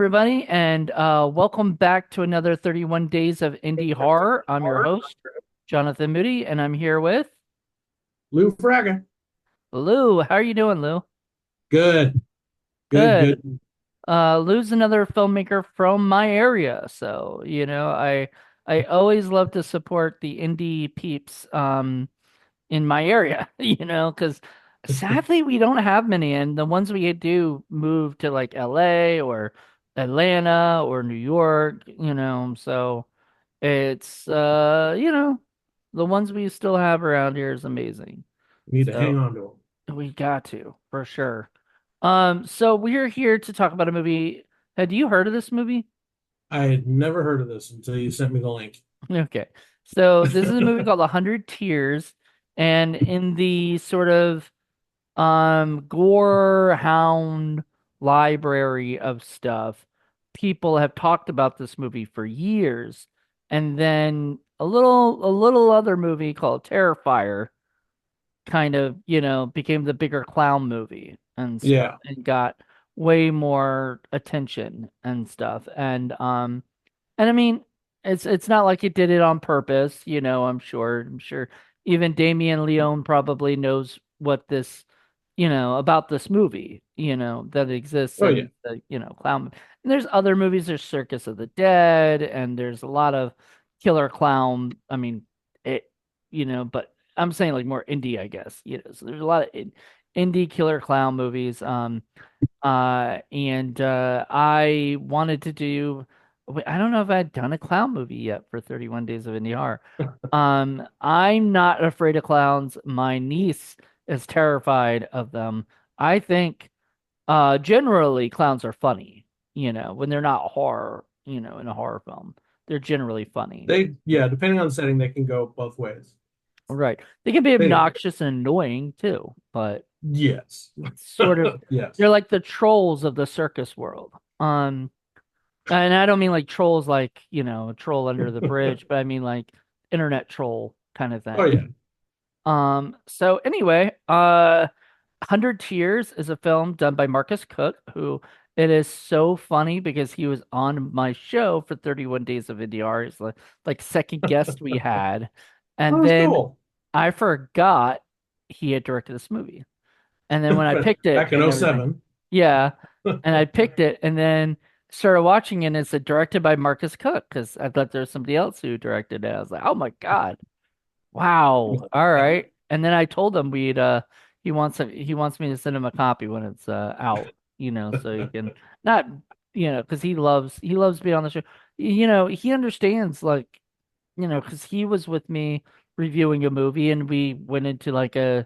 everybody, and welcome back to another 31 Days of Indie Horror. I'm your host, Jonathan Moody, and I'm here with Lew Fraga. Lou. How are you doing, Lou? Good, good, Good. good. Lou's another filmmaker from my area, so I always love to support the indie peeps in my area, because sadly we don't have many, and the ones we do move to like LA or Atlanta or New York, so it's the ones we still have around here is amazing. Need to hang So on to them. we got to for sure. So we're here to talk about a movie. Had you heard of this movie? I had never heard of this until you sent me the link. Okay. So this is a movie called 100 Tears, and in the sort of gore hound library of stuff, people have talked about this movie for years. And then a little other movie called Terrifier kind of, became the bigger clown movie and stuff Yeah, and got way more attention and stuff. And I mean, it's not like it did it on purpose, I'm sure even Damien Leone probably knows what this, about this movie, that exists oh yeah. in the, clown. And there's other movies, there's Circus of the Dead, and there's a lot of killer clown. I mean, it, but I'm saying like more indie, I guess, so there's a lot of indie killer clown movies. And I wanted to do. I don't know if I'd done a clown movie yet for 31 Days of Indie Horror. I'm not afraid of clowns. My niece is terrified of them. I think generally clowns are funny, when they're not horror, in a horror film. They're generally funny. Yeah, depending on the setting, they can go both ways. Right. They can be Anyway, obnoxious and annoying too, but yes. it's sort of Yes. they're like the trolls of the circus world. And I don't mean like trolls like, a troll under the bridge, but I mean like internet troll kind of Oh thing. yeah. So anyway, 100 Tears is a film done by Marcus Cook, who it is so funny because he was on my show for 31 Days of NDR. He's like second guest we had. That And was then cool. I forgot he had directed this movie. And then when I picked it Back and in everything, '07. yeah, and I picked it and then started watching it and it's directed by Marcus Cook because I thought there was somebody else who directed it. I was like, oh my God. Wow. All right. And then I told him he wants me to send him a copy when it's out, so he can not, because he loves being on the show. He understands like, because he was with me reviewing a movie and we went into like a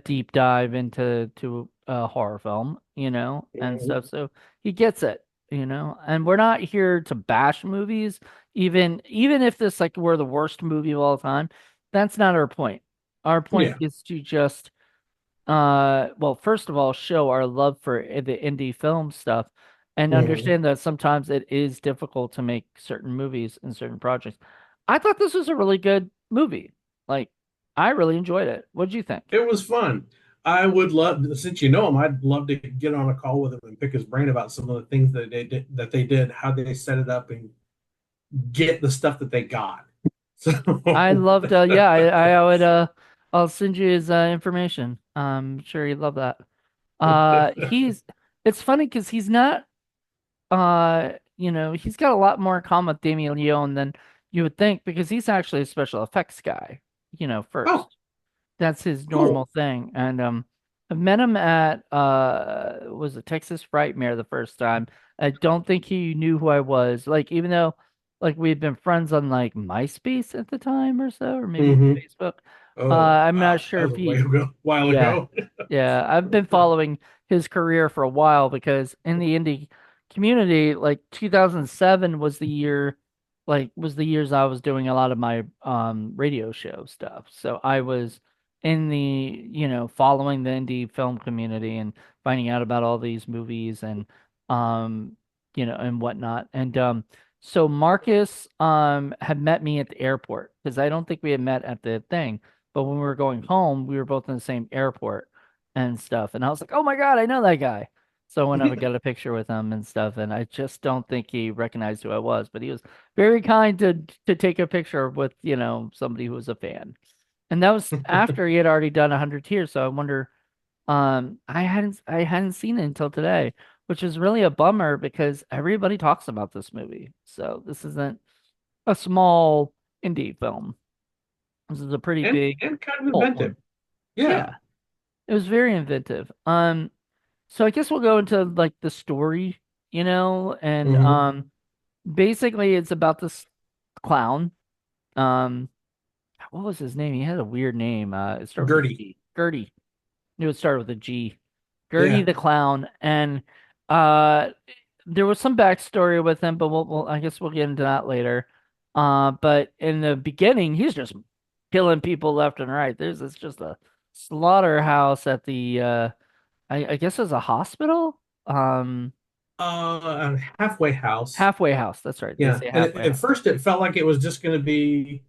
deep dive into a horror film, and stuff. So he gets it, And we're not here to bash movies, even if this like were the worst movie of all time. That's not our point. Our point Yeah. is to just well, first of all, show our love for the indie film stuff and Mhm. understand that sometimes it is difficult to make certain movies and certain projects. I thought this was a really good movie. Like, I really enjoyed it. What did you think? It was fun. I would love, since you know him, I'd love to get on a call with him and pick his brain about some of the things that they did, how they set it up, and get the stuff that they got. So I loved yeah, I would I'll send you his information. I'm sure he'd love that. He's it's funny because he's not he's got a lot more in common with Damien Leone than you would think because he's actually a special effects guy, oh, first. That's his normal cool. thing. And I met him at was it Texas Frightmare the first time. I don't think he knew who I was. Like even though like we had been friends on like MySpace at the time or so, or maybe even Hmm. Facebook. Oh, I'm not wow. sure That if was a way he ago, while yeah. ago. Yeah, I've been following his career for a while because in the indie community, like 2007 was the years I was doing a lot of my radio show stuff. So I was in the, following the indie film community and finding out about all these movies and um and whatnot. And so Marcus had met me at the airport because I don't think we had met at the thing. But when we were going home, we were both in the same airport and stuff. And I was like, oh my God, I know that guy. So I went up and got a picture with him and stuff, and I just don't think he recognized who I was, but he was very kind to take a picture with, somebody who was a fan. And that was after he had already done 100 Tears, so I wonder, I hadn't seen it until today, which is really a bummer because everybody talks about this movie. So this isn't a small indie film. This is a pretty and big and kind of cult inventive. one. Yeah. Yeah, it was very inventive. So I guess we'll go into like the story, and Hmm. basically it's about this clown. Um, what was his name? He had a weird name. It started with a Gertie. G. Gertie. Knew it started with a G. Gertie Yeah. the clown, and uh, there was some backstory with him, but I guess we'll get into that later. But in the beginning, he's just killing people left and right. It's just a slaughterhouse at the I guess it's a hospital. A halfway house. Halfway house. That's right. They Yeah. say And halfway at house. first it felt like it was just going to be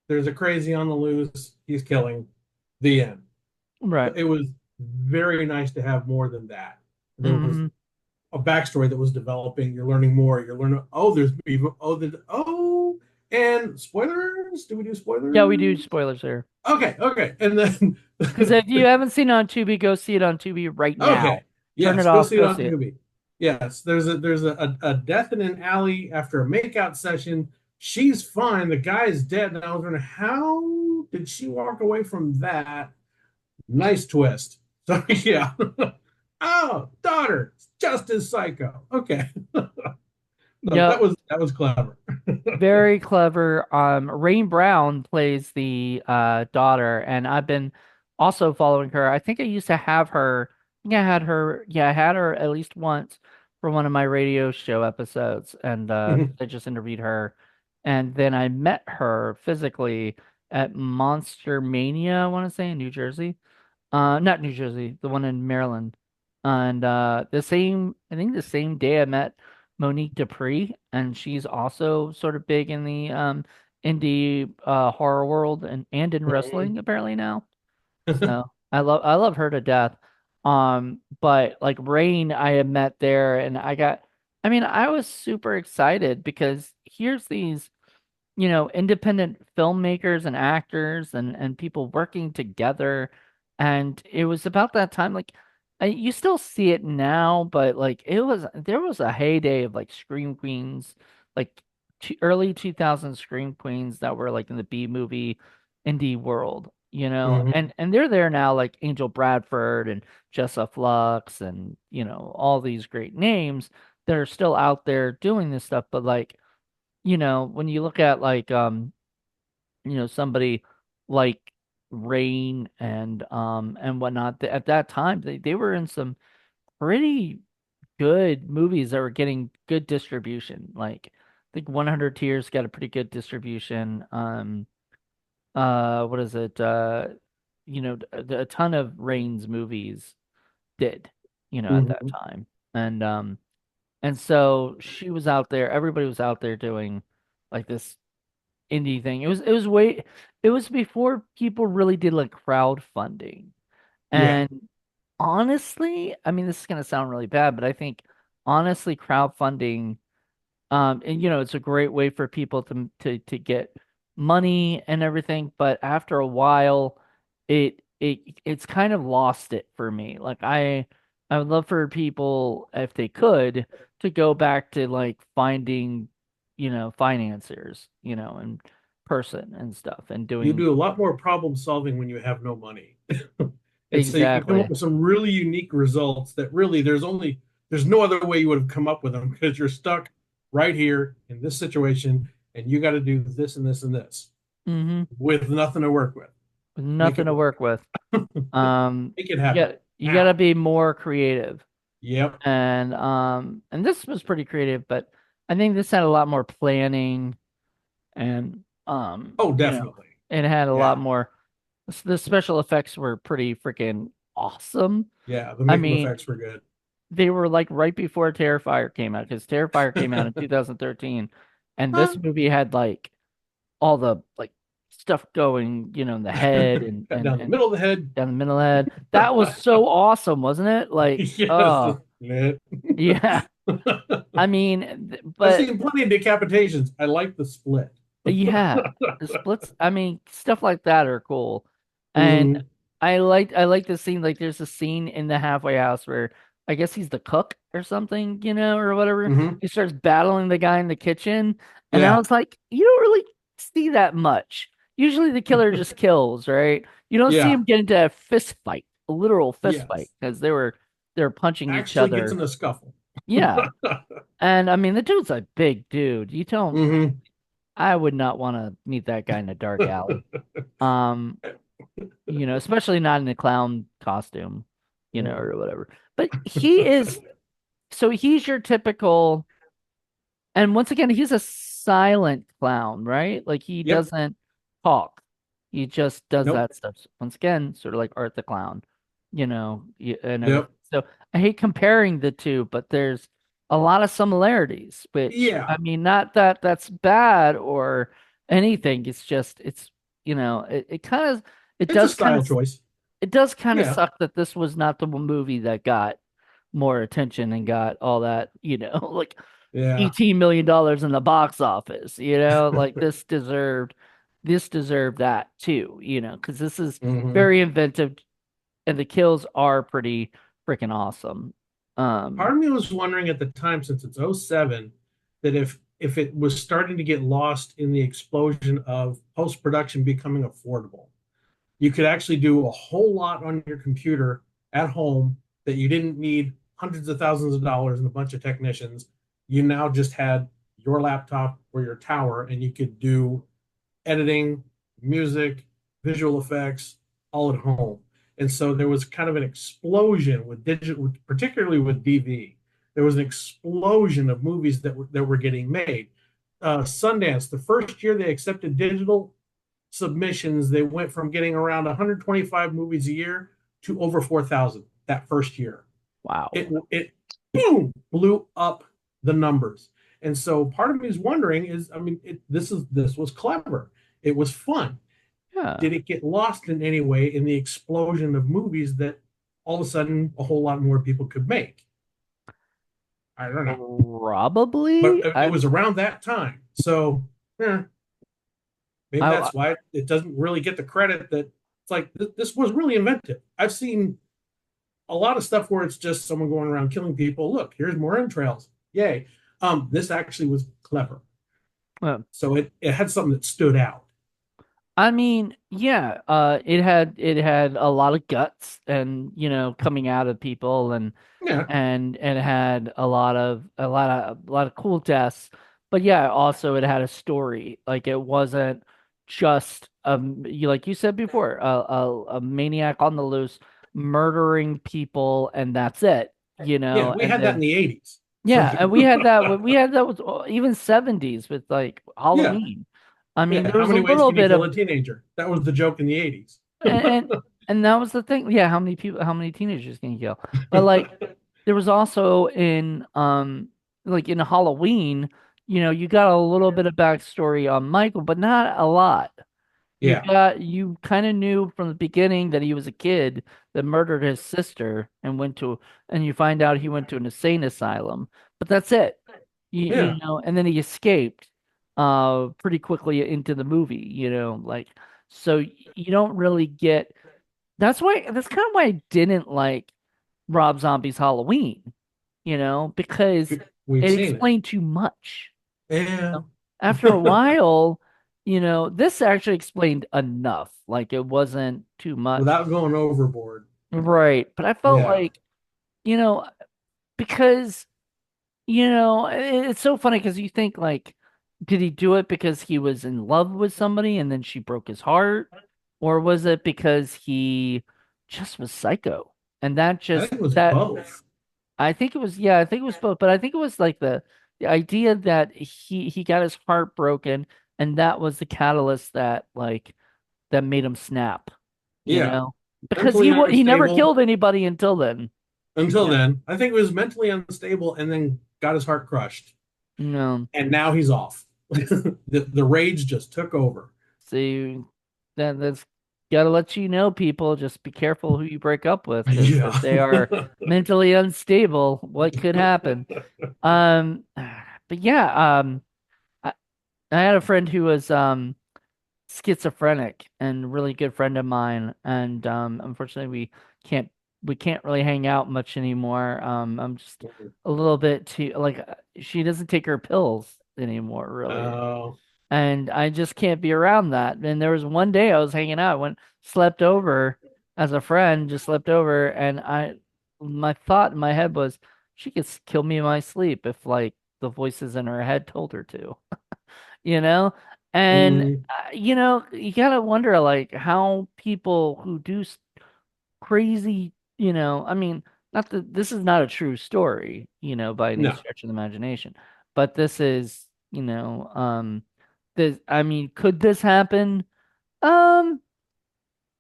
there's a crazy on the loose, he's killing, the end. Right. But it was very nice to have more than that. There was Hmm. a backstory that was developing. You're learning more. You're learning, oh, there's even, and spoilers? Do we do Yeah, we do spoilers? spoilers here. Okay, okay. And then, Because if you haven't seen it on Tubi, go see it on Tubi right now. okay, Turn it yes, go off. see it Go on see it. Tubi. Yes, there's a death in an alley after a makeout session. She's fine. The guy's dead. And I was wondering, how did she walk away from that? Nice twist. So, yeah. Oh, daughter, just as psycho. Okay. So Yep. that was clever. Very clever. Rain Brown plays the daughter, and I've been also following her. I think I used to have her. I think I had her. Yeah, I had her at least once for one of my radio show episodes, and I just interviewed her, and then I met her physically at Monster Mania. I want to say in New Jersey. Not New Jersey, the one in Maryland. And I think the same day I met Monique Dupree, and she's also sort of big in the indie horror world and in wrestling apparently now. So I love her to death. But like Rain, I had met there, and I mean, I was super excited because here's these independent filmmakers and actors and people working together. And it was about that time, like you still see it now, but like there was a heyday of like Scream Queens, like early 2000s Scream Queens that were like in the B movie indie world, Mhm. and they're there now, like Angel Bradford and Jessa Flux and all these great names that are still out there doing this stuff, but like when you look at like somebody like Rain and whatnot, at that time they were in some pretty good movies that were getting good distribution. Like I think 100 Tears got a pretty good distribution. What is it? A ton of Rain's movies did, at that Mhm. time. And so she was out there, everybody was out there doing like this indie thing. It was before people really did like crowdfunding. Yeah. And honestly, I mean this is gonna sound really bad, but I think honestly crowdfunding and it's a great way for people to get money and everything, but after a while it's kind of lost it for me. Like I would love for people if they could to go back to like finding, financiers, in person and stuff and You doing do a lot more problem solving when you have no money. And so you can come up exactly. with some really unique results that really there's no other way you would have come up with them because you're stuck right here in this situation and you got to do this and this and this Hmm. with nothing to work with. Make Nothing it to work. work with. Make it You happen got you got now. to be more creative. Yep. And this was pretty creative, but I think this had a lot more planning and Oh, definitely. it had a Yeah. lot more. The special effects were pretty freaking awesome. Yeah. The I makeup mean, effects were good. they were like right before Terrifier came out because Terrifier came out in 2013, and Huh? this movie had like all the like stuff going, in the head and Cut and down the and middle of the head. down the middle of the head. That was so awesome, wasn't it? Like, Yes. oh. Yeah. Yeah. I mean, I've but seen plenty of decapitations. I like the split. yeah, the splits. I mean, stuff like that are cool, and Hmm. I like the scene. Like, there's a scene in the halfway house where I guess he's the cook or something, or whatever. Hmm. He starts battling the guy in the kitchen, and I Yeah. was like, you don't really see that much. Usually, the killer just kills, right? You don't see Yeah. him get into a fist fight, a literal fist fight, Yes. because they were punching each Actually gets other. in a scuffle. Yeah, and I mean, the dude's a big dude. You don't. Hmm. I would not want to meet that guy in a dark alley. Um, especially not in a clown costume, or whatever. But he's your typical, and once again, he's a silent clown, right? Like, he Yep. doesn't talk. He just does Nope. that stuff. Once again, sort of like Art the Clown, and everything. Yep. So I hate comparing the two, but there's a lot of similarities, which, Yeah. I mean, not that that's bad or anything. It's just, it kind of, it It's a does kind style of, choice. it does kind of Yeah. suck that this was not the movie that got more attention and got all that, like Yeah. $18 million in the box office, like this deserved that too, because this is Hmm. very inventive and the kills are pretty freaking awesome. Part Um, of me was wondering at the time, since it's '07, that if it was starting to get lost in the explosion of post-production becoming affordable, you could actually do a whole lot on your computer at home that you didn't need hundreds of thousands of dollars and a bunch of technicians. You now just had your laptop or your tower, and you could do editing, music, visual effects, all at home. And so there was kind of an explosion with digital, particularly with DV. There was an explosion of movies that were getting made. Sundance, the first year they accepted digital submissions, they went from getting around 125 movies a year to over 4,000 that first year. It wow. it boom blew up the numbers. And so part of me is wondering is, I mean, this was clever. It was fun. Yeah. Did it get lost in any way in the explosion of movies that all of a sudden a whole lot more people could make? I don't know. But Probably. it I was around that time. So maybe I that's why it doesn't really get the credit that it's like this was really inventive. I've seen a lot of stuff where it's just someone going around killing people. Look, here's more entrails. Yay. This actually was clever. uh, So it had something that stood out. I mean, yeah, it had a lot of guts and, coming out of people, Yeah. and it had a lot of cool deaths. But yeah, also it had a story. Like, it wasn't just like you said before, a maniac on the loose murdering people and that's it, Yeah. We and had that in then the '80s. So yeah, and we had that with even 70s with like yeah. Halloween. I mean, Yeah. there How was a many ways little can you bit kill of a teenager? That was the joke in the '80s. and and that was the thing. Yeah, how many teenagers can you kill? But like, there was also like in Halloween, you got a little bit of backstory on Michael, but not a lot. Yeah. You kind of knew from the beginning that he was a kid that murdered his sister and you find out he went to an insane asylum. But that's it. Yeah. And then he escaped pretty quickly into the movie, like, so you don't really get. That's kind of why I didn't like Rob Zombie's Halloween, because We've it seen it. explained too much. Yeah. After a while, this actually explained enough. Like, it wasn't too much. Without going overboard. Right. But I felt Yeah. like, you know, because, it's so funny because you think, like, did he do it because he was in love with somebody and then she broke his heart? Or was it because he just was psycho? And I think it was both. I think it was, yeah, I think it was both, but I think it was like the idea that he got his heart broken, and that was the catalyst that made him snap, Yeah. because Mentally he never unstable. killed anybody until then. Until Yeah. then, I think it was mentally unstable and then got his heart crushed. No, And now he's off. The rage just took over. see, that's. gotta let you know, people, just be careful who you break up with, because Yeah. if they are mentally unstable, what could happen? But yeah, I, I had a friend who was schizophrenic and a really good friend of mine, and unfortunately can't we can't really hang out much anymore. I'm just a little bit too like she doesn't take her pills anymore, really. Oh. And I just can't be around that. And there was one day I was hanging out, went slept over as a friend, just slept over, and my thought in my head was she could kill me in my sleep if like the voices in her head told her to, you know? And Mm, you gotta wonder like how people who do crazy, I mean, not that this is not a true story, by any no. stretch of the imagination, but this is, this, I mean, could this happen? Um,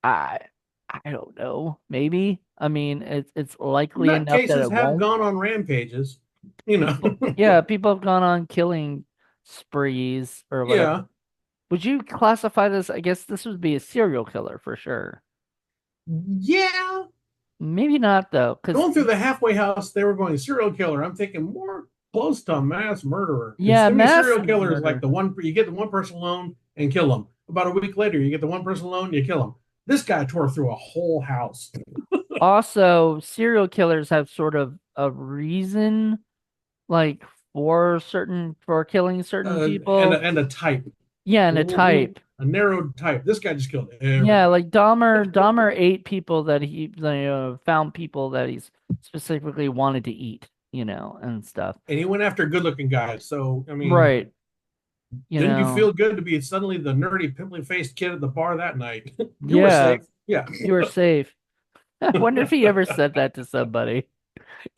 I I don't know. Maybe. I mean, it's likely enough that Nutcases it have won't. gone on rampages, you know. People, yeah, people have gone on killing sprees or whatever. Yeah. Would you classify this? I guess this would be a serial killer for sure. Yeah. Maybe not though, because Going through the halfway house, they were going serial killer. I'm thinking more close to mass murderer. Because yeah, to me, mass serial killer is like murder. the one you get the one person alone and kill them. About a week later, you get the one person alone, you kill them. This guy tore through a whole house. Also, serial killers have sort of a reason, like for killing certain and people. and a type, Yeah, and a type. a narrowed type. This guy just killed Yeah, everybody, like Dahmer ate people that found people that he's specifically wanted to eat, and stuff. and he went after good-looking guys. So I mean, Right. You didn't you know, feel good to be suddenly the nerdy, pimply-faced kid at the bar that night? You were yeah, safe. Yeah, you were safe. I wonder if he ever said that to somebody.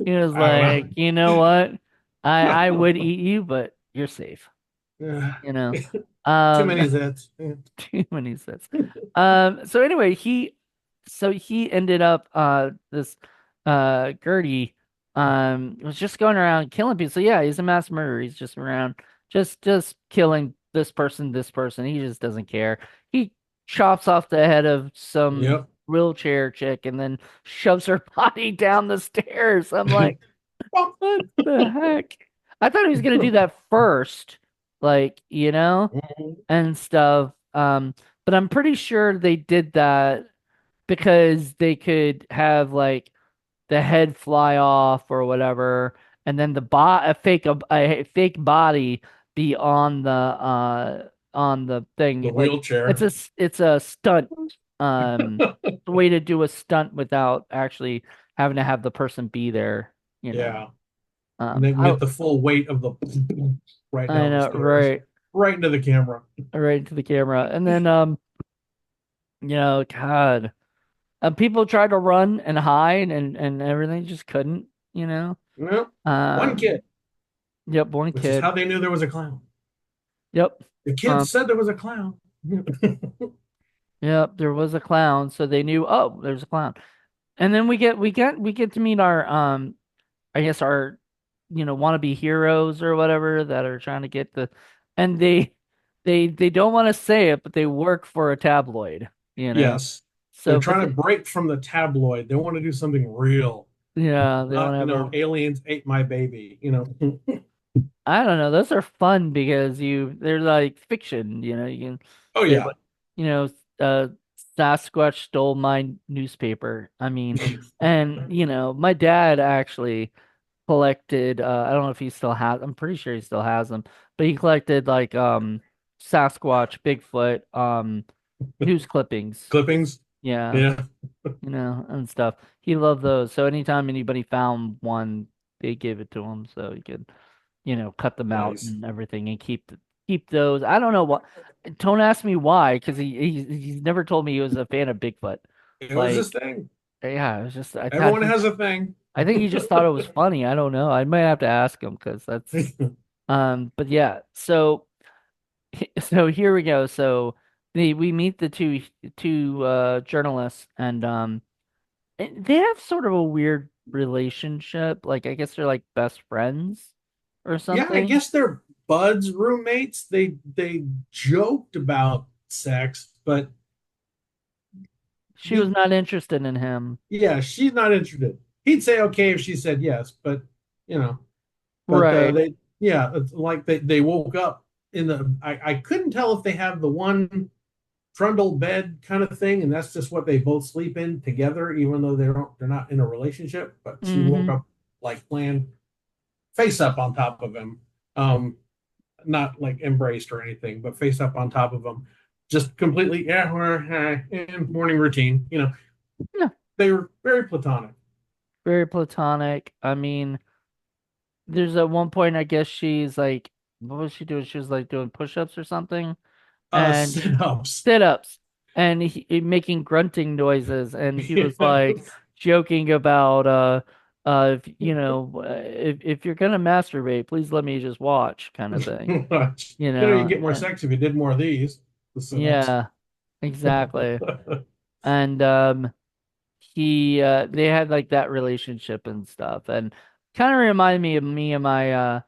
He was I don't like, you know what? I would eat you, but you're safe. know. You know. Too Um, many zits. too many sets. So anyway, he ended up this Gertie was just going around killing people. So yeah, he's a mass murderer. He's just around just killing this person. He just doesn't care. He chops off the head of some Yep. wheelchair chick and then shoves her body down the stairs. I'm like, what the heck? I thought he was gonna do that first, like, and stuff. But I'm pretty sure they did that because they could have like the head fly off or whatever, and then a fake body be on the The thing. Like wheelchair. it's a stunt. The way to do a stunt without actually having to have the person be there. You know. Yeah. And then I get the full weight of the right I down the know, stairs, right, right into the camera. right into the camera, and then God. People tried to run and hide and everything, just couldn't, you know. Well, one Um, kid, yep, one which is kid. how they knew there was a clown. Yep. The kid Um, said there was a clown. yep, there was a clown, so they knew, oh, there's a clown. And then we get to meet our I guess our wannabe heroes or whatever that are trying to get and they don't want to say it, but they work for a tabloid, you know. Yes. They're So, but trying to break from the tabloid. They want to do something real. yeah, they want Not, to have a aliens ate my baby, I don't know. Those are fun because they're like fiction, you can Oh say yeah. what, you know, uh, Sasquatch stole my newspaper. I mean, and my dad actually collected, I don't know if he still has, I'm pretty sure he still has them, but he collected like, Sasquatch, Bigfoot, news clippings. Clippings. Yeah, Yeah. and stuff. He loved those. So anytime anybody found one, they gave it to him so he could cut them out Nice. and everything and keep those. I don't know what. Don't ask me why, because he's never told me he was a fan of Bigfoot. It was this Like, thing. yeah, it was just Everyone has a thing. I think he just thought it was funny. I don't know. I might have to ask him because that's but yeah. So so here we go. So we meet the two journalists and they have sort of a weird relationship. Like I guess they're like best friends or Yeah, I something. guess they're buds roommates. They joked about sex, but She was not interested in him. yeah, she's not interested. He'd say okay if she said yes, but you know, but Right. they, yeah, it's like they woke up in the. I couldn't tell if they have the one trundle bed kind of thing, and that's just what they both sleep in together, even though they're not in a relationship. But she woke Hmm. up like laying face up on top of him, um, not like embraced or anything, but face up on top of him, just completely yeah, morning routine. You know, Yeah, they were very platonic. very platonic. I mean, there's at one point, I guess she's like, what was she doing? She was like doing push-ups or something, and Sit-ups. sit-ups, and making grunting noises, and he was like joking about, if, if you're gonna masturbate, please let me just watch, kind of thing, You get more sex if you did more of these, the sit-ups. yeah, exactly, and they had like that relationship and stuff, and kind of reminded me of me and my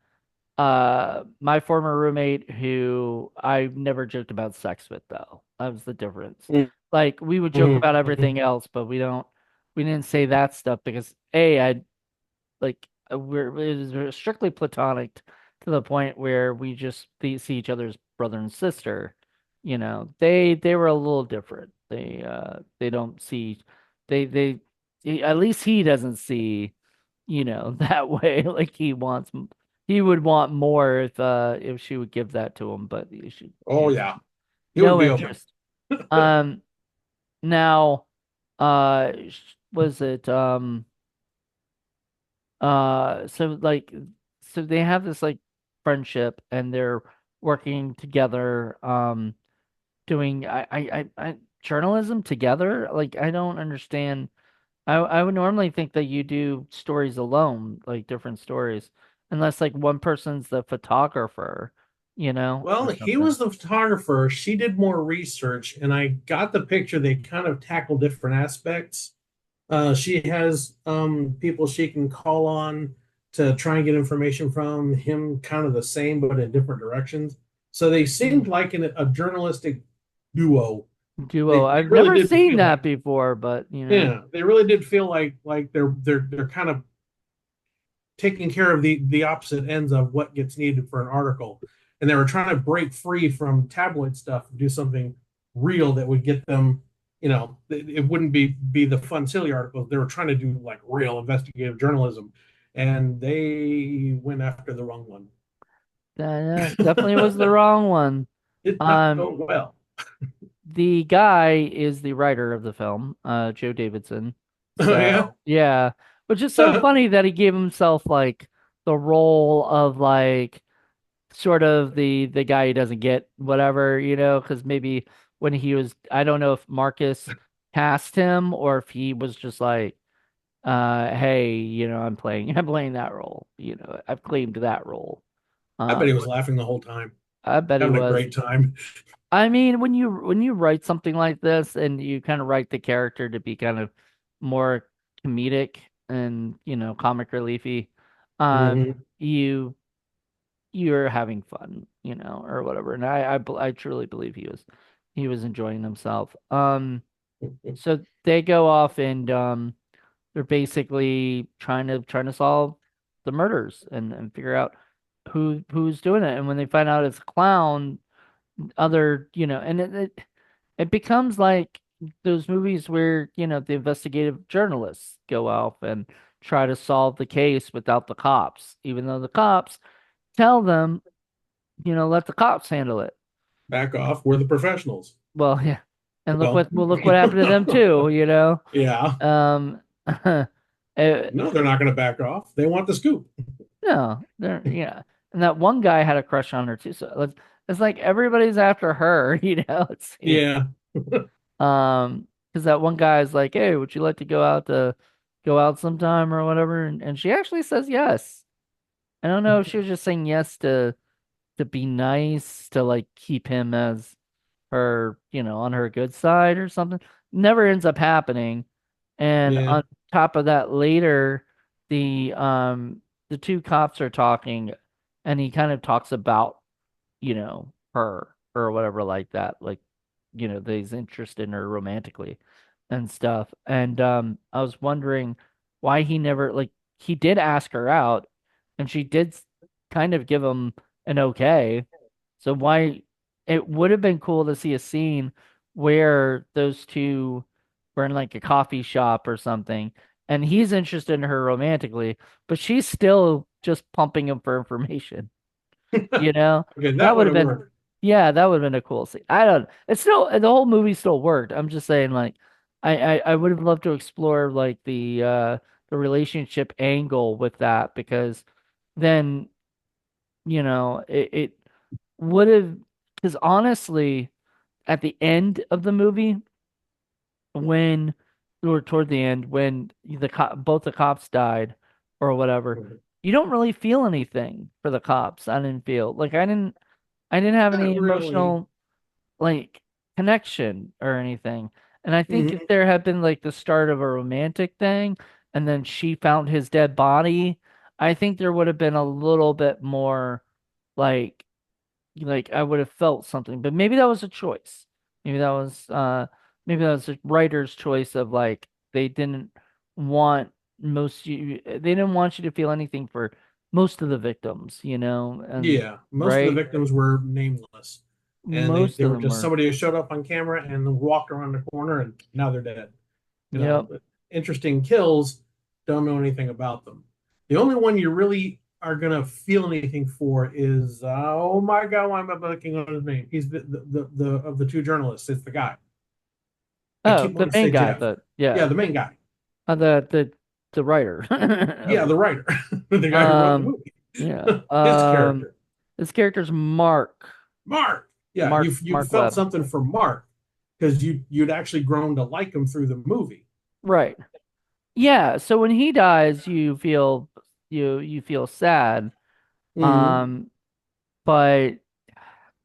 former roommate, who I never joked about sex with, though. That was the difference. Like, we would joke about everything else, but we didn't say that stuff because I like, it was strictly platonic to the point where we just see each other's brother and sister. They were a little different. They don't see, they at least he doesn't see, that way. Like, he would want more if she would give that to him, but Oh she yeah, he would no be open. interest. Um Now, was it so like, so they have this like friendship, and they're working together, doing journalism together. Like, I don't understand. I would normally think that you do stories alone, like different stories, unless like one person's the photographer, Well, or he something. was the photographer. She did more research, and I got the picture. They kind of tackle different aspects. She has people she can call on to try and get information from him, kind of the same, but in different directions. So they Hmm. seemed like a journalistic duo. Duo. They I've really never did seen feel that like, before, but yeah, they really did feel like they're kind of taking care of the opposite ends of what gets needed for an article, and they were trying to break free from tabloid stuff and do something real that would get them. It wouldn't be the fun silly articles. They were trying to do like real investigative journalism, and they went after the wrong one. that definitely was the wrong one. Did not Um, go well. the guy is the writer of the film, Joe Davidson. Oh yeah. So yeah, which is so funny that he gave himself like the role of like sort of the guy who doesn't get whatever, because maybe when he was, I don't know if Marcus cast him or if he was just like, hey, I'm playing that role, I've claimed that role. I bet he was But laughing the whole time, I bet he having a was. great time. I mean, when you write something like this and you kind of write the character to be kind of more comedic and, comic reliefy, Mhm. you're having fun, or whatever. And I truly believe he was enjoying himself. So they go off, and they're basically trying to solve the murders, and figure out who's doing it. And when they find out it's a clown, and it becomes like those movies where, the investigative journalists go off and try to solve the case without the cops, even though the cops tell them, let the cops handle it. Back off. We're the professionals. Well, yeah. And Well, look what happened to them too, yeah. Um, eh, No, they're not going to back off. They want the scoop. no, they're, yeah. And that one guy had a crush on her too. So it's like everybody's after her, it seems. Yeah. Because that one guy is like, "Hey, would you like to go out sometime or whatever?" And she actually says yes. I don't know if she was just saying yes to be nice, to like keep him as her, on her good side or something. Never ends up happening. And Yeah. on top of that, later, the um the two cops are talking, and he kind of talks about, her or whatever like that, like, that he's interested in her romantically. and stuff. And I was wondering why he never like he did ask her out and she did kind of give him an okay. So why it would have been cool to see a scene where those two were in like a coffee shop or something and he's interested in her romantically, but she's still just pumping him for information. You know, Okay, that that would would have have been, worked. yeah, that would have been a cool scene. I don't, it's still, the whole movie still worked. I'm just saying, like, I would have loved to explore like the relationship angle with that because then, it would have, because honestly, at the end of the movie, when, or toward the end, when both the cops died or whatever, you don't really feel anything for the cops. I didn't feel like I didn't have Not any really. emotional like connection or anything. And I think if Mhm. there had been like the start of a romantic thing and then she found his dead body, I think there would have been a little bit more like I would have felt something. But maybe that was a choice. Maybe that was maybe that was a writer's choice of like they didn't want they didn't want you to feel anything for most of the victims, and Yeah, most of the right? victims were nameless, and they Most of were them just were. somebody who showed up on camera and walked around the corner, and now they're dead. Yep. But interesting kills, don't know anything about them. The only one you really are gonna feel anything for is oh my god, why am I blanking on his name? He's the of the two journalists. It's the guy. I Oh, keep the wanting to main say guy, Jeff. but Yeah, yeah, the main guy. the writer of Yeah, the the writer, the guy who wrote the um movie. yeah His character. his character's Mark Mark. Yeah, Mark you Mark felt Webb. something for Mark because you'd actually grown to like him through the movie. Right. Yeah, so when he dies, you feel sad. Mm-hmm. Um, but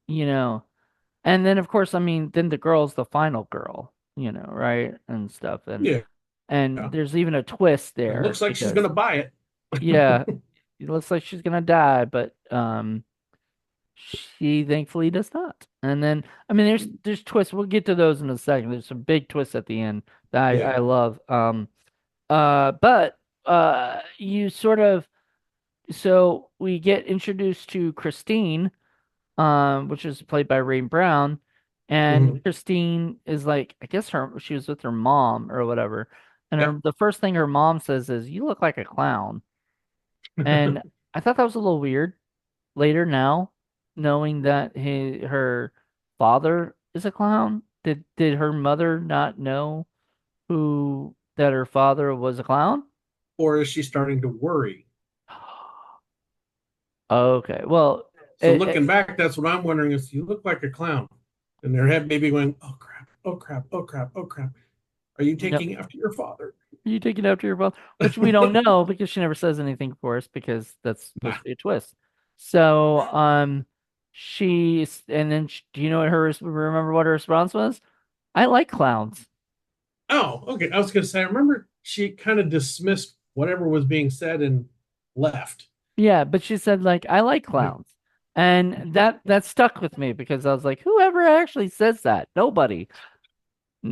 you know, and then of course, I mean, then the girl's the final girl, right? And stuff. Yeah, And there's even a twist it there looks like she's because gonna buy it. yeah, it looks like she's gonna die, but she thankfully does not. And then I mean there's twists. We'll get to those in a second. There's some big twists at the end that I Yeah. love. But you sort of so we get introduced to Christine, which is played by Rain Brown, and Mm-hmm. Christine is like I guess she was with her mom or whatever. And Yep. the first thing her mom says is, "You look like a clown." And I thought that was a little weird later now, knowing that her father is a clown. Did her mother not know who that her father was a clown? Or is she starting to worry? Okay, well, So looking back, that's what I'm wondering is you look like a clown. And their head maybe going, oh crap, oh crap, oh crap, oh crap. Are you yep. taking after your father? You take it after your father, which we don't know because she never says anything for us because that's supposed Nah. to be a twist. So, and then do you know what remember what her response was? I like clowns. Oh, okay. I was gonna say I remember she kind of dismissed whatever was being said and left. Yeah, but she said like I like clowns. And that stuck with me because I was like, whoever actually says that? Nobody.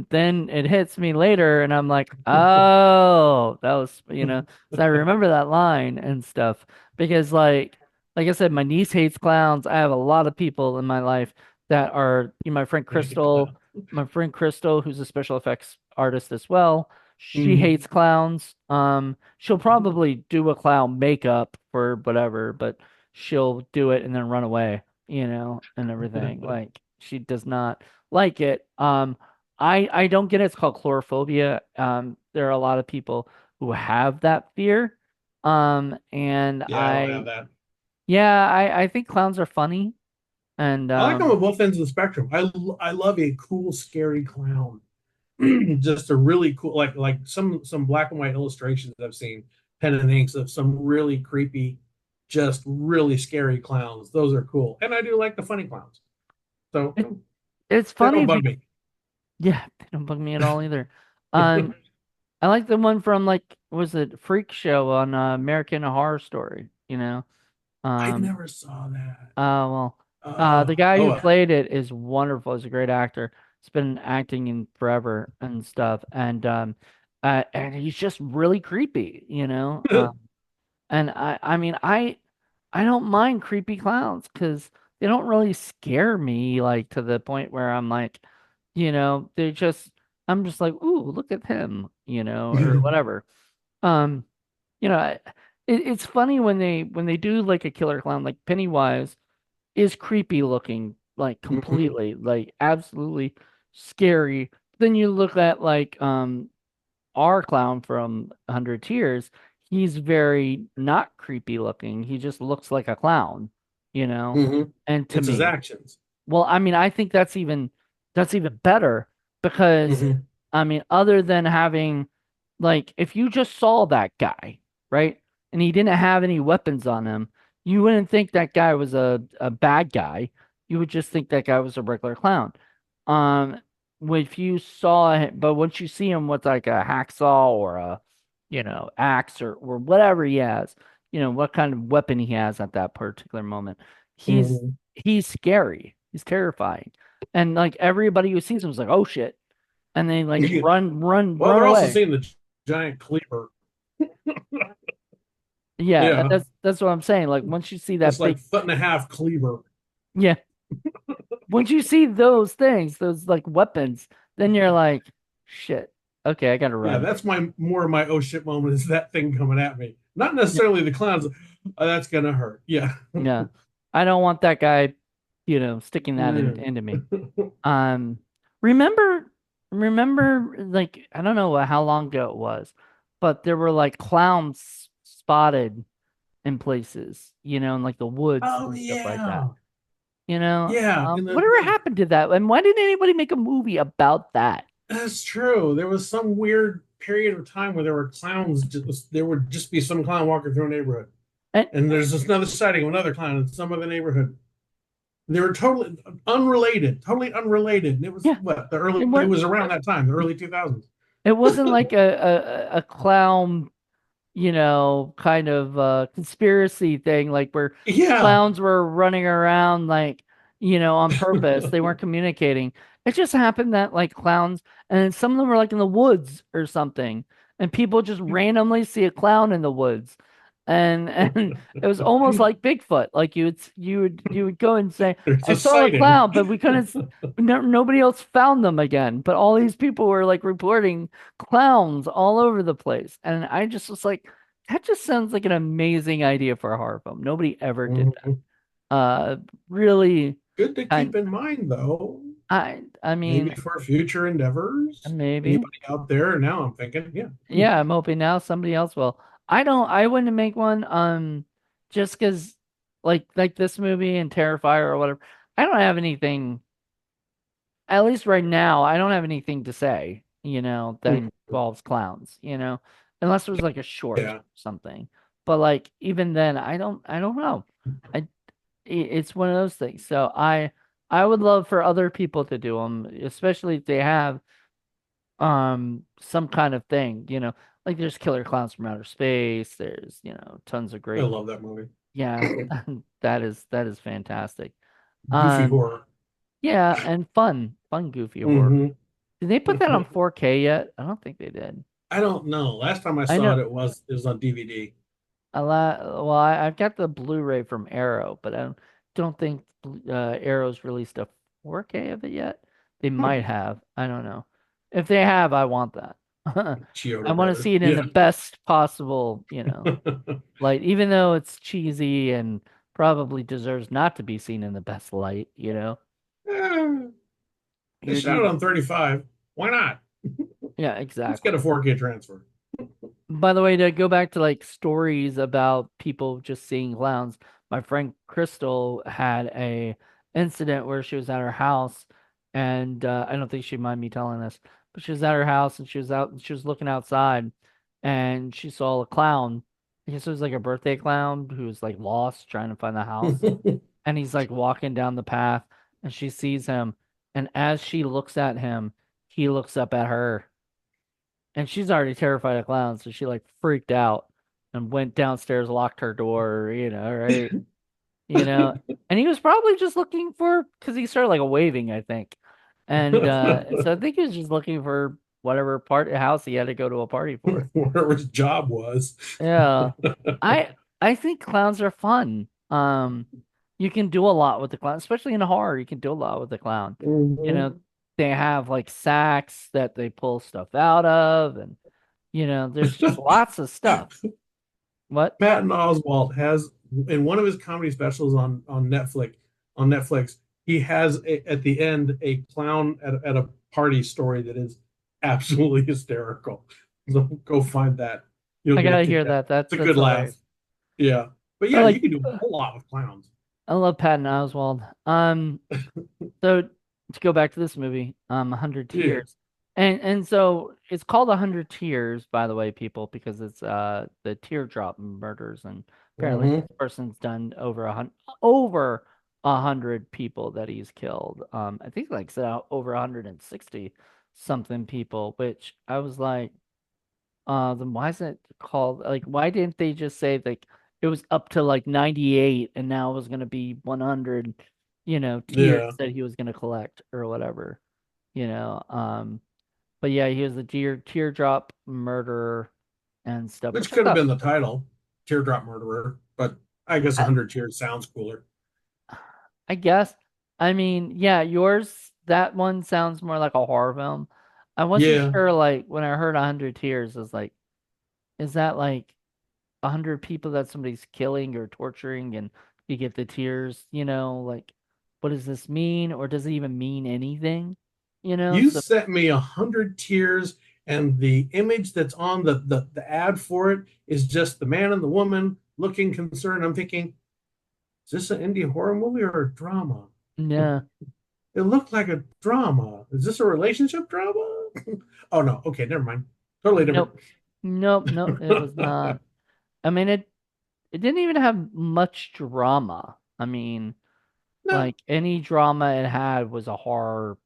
Then it hits me later and I'm like, oh, that was, so I remember that line and stuff because like I said, my niece hates clowns. I have a lot of people in my life that are, my friend Crystal, who's a special effects artist as well. She Mhm. hates clowns. She'll probably do a clown makeup for whatever, but she'll do it and then run away, and everything. Like she does not like it. I don't get it. It's called chlorophobia. There are a lot of people who have that fear. And Yeah, I don't have that. yeah, I think clowns are funny. And I like them on both ends of the spectrum. I love a cool, scary clown. Just a really cool, like some black and white illustrations I've seen, pen and inks of some really creepy, just really scary clowns. Those are cool, and I do like the funny clowns. So it, it's they don't funny. bug me. Yeah, they don't bug me at all either. Um, I like the one from like was it Freak Show on American Horror Story? I Um, never saw that. well. The guy who Oh, played it is wonderful. He's a great actor. He's been acting in forever and stuff, and he's just really creepy, you know. And I mean, I don't mind creepy clowns because they don't really scare me like to the point where I'm like, they just I'm just like, ooh, look at him, or whatever. Um, it's funny when they do like a killer clown, like Pennywise is creepy looking, like Mhm. completely, like absolutely scary. Then you look at like our clown from 100 Tears, he's very not creepy looking. He just looks like a clown, you know? Mhm. And to It's his me, actions. well, I mean, I think that's even better because Mhm. I mean, other than having like if you just saw that guy, right? And he didn't have any weapons on him, you wouldn't think that guy was a bad guy. You would just think that guy was a regular clown. Um, if you saw him, but once you see him with like a hacksaw or a, axe or whatever he has, what kind of weapon he has at that particular moment, he's Mhm. he's scary. He's terrifying. And like everybody who sees him is like, "Oh shit." And they like run run Well, run they're also away. seeing the giant cleaver. Yeah, Yeah, that's what I'm saying. Like once you see it's that like big, foot and a half cleaver. yeah, once you see those things, those like weapons, then you're like, "Shit. Okay, I got to Yeah, run." that's my more of my oh shit moment is that thing coming at me. Not Yeah. necessarily the clowns. Oh, that's gonna hurt. Yeah. Yeah. I don't want that guy, sticking that Yeah. into me. Um, remember, remember, like I don't know how long ago it was, but there were like clowns spotted in places, in like the woods Oh and stuff like that. yeah. You know, Yeah. And whatever happened to that? And why didn't anybody make a movie about that? that's true. There was some weird period of time where there were clowns. There would just be some clown walking through a neighborhood, And and there's this another sighting of another clown in some other neighborhood. They were totally unrelated. And it was yeah, what the early. it It was. was around that time, the early 2000s. It wasn't like a clown, kind of conspiracy thing, like where Yeah. clowns were running around like, on purpose. They weren't communicating. It just happened that like clowns, and some of them were like in the woods or something, and people just randomly see a clown in the woods. And it was almost like Bigfoot. Like you would go and say, There's "I a saw a sighting. clown," but we couldn't. No, nobody else found them again. But all these people were like reporting clowns all over the place. And I just was like, that just sounds like an amazing idea for a horror film. Nobody ever did that. Mhm. Really Good to kind keep in mind, though. I Maybe mean, for future endeavors. maybe. Anybody out there? Now I'm thinking, yeah. Yeah, I'm hoping now somebody else will. I wouldn't make one just because like this movie and Terrifier or whatever. I don't have anything, at least right now, I don't have anything to say, that Mm, involves clowns, unless it was like a short or yeah. something. But like even then, I don't know. It's one of those things. So I would love for other people to do them, especially if they have some kind of thing, like there's Killer Clowns from Outer Space. There's, tons of I great, love that movie. yeah, that is fantastic. Goofy Um, horror. yeah, and fun, goofy horror. Hmm. Did they put that on 4K yet? I don't think they did. I don't know. Last time I I saw know it was on DVD. well, I've got the Blu-ray from Arrow, but I don't think Arrow's released a 4K of it yet. They Huh. might have. I don't know. If they have, I want that. I Chiodo want to Brothers. see it in the Yeah. best possible, light, even though it's cheesy and probably deserves not to be seen in the best light, Eh, they You shot it you on 35. Why not? yeah, Let's get a exactly. 4K transfer. By the way, to go back to like stories about people just seeing clowns, my friend Crystal had a incident where she was at her house, and I don't think she'd mind me telling this, but she was at her house and she was looking outside, and she saw a clown. I guess it was like a birthday clown who was like lost trying to find the house, and he's like walking down the path, and she sees him, and as she looks at him, he looks up at her. And she's already terrified of clowns, so she like freaked out and went downstairs, locked her door, right? you know. And he was probably just looking for because he started like waving, I think. And so I think he was just looking for whatever part house he had to go to a party for. Whatever his job was. Yeah. I think clowns are fun. You can do a lot with the clown, especially in horror, you can do a lot with the clown. You Mhm. know, they have like sacks that they pull stuff out of, and there's just lots of stuff. What? Patton Oswalt has in one of his comedy specials on Netflix, he has at the end a clown at a party story that is absolutely hysterical. So go find that. You'll I get a gotta kick hear out of that. it. It's a That's good laugh. hilarious. Yeah. But I yeah, like you can do a whole lot with clowns. I love Patton Oswalt. So to go back to this movie, 100 Yeah. Tears. And so it's called 100 Tears, by the way, people, because it's the teardrop murders, and apparently Hmm. this person's done over 100 people that he's killed. I think like said over 160 something people, which I was like, then why is it called like why didn't they just say like it was up to like 98 and now it was gonna be 100, tears Yeah. that he was gonna collect or whatever, you know. But yeah, he was a teardrop murderer and stuff, Which which I could have thought been the title, Teardrop Murderer, but I guess I, 100 Tears sounds cooler. I guess. I mean, yeah, yours that one sounds more like a horror film. I wasn't Yeah. sure like when I heard 100 tears, I was like, is that like 100 people that somebody's killing or torturing and you get the tears, like what does this mean? Or does it even mean anything? You So sent me 100 tears, and the image that's on the ad for it is just the man and the woman looking concerned. I'm thinking, is this an indie horror movie or a drama? yeah. It looked like a drama. Is this a relationship drama? Oh no. Okay, never mind. Totally different. Nope. Nope, nope, it was not. I mean it didn't even have much drama. I mean, No, like any drama it had was a horror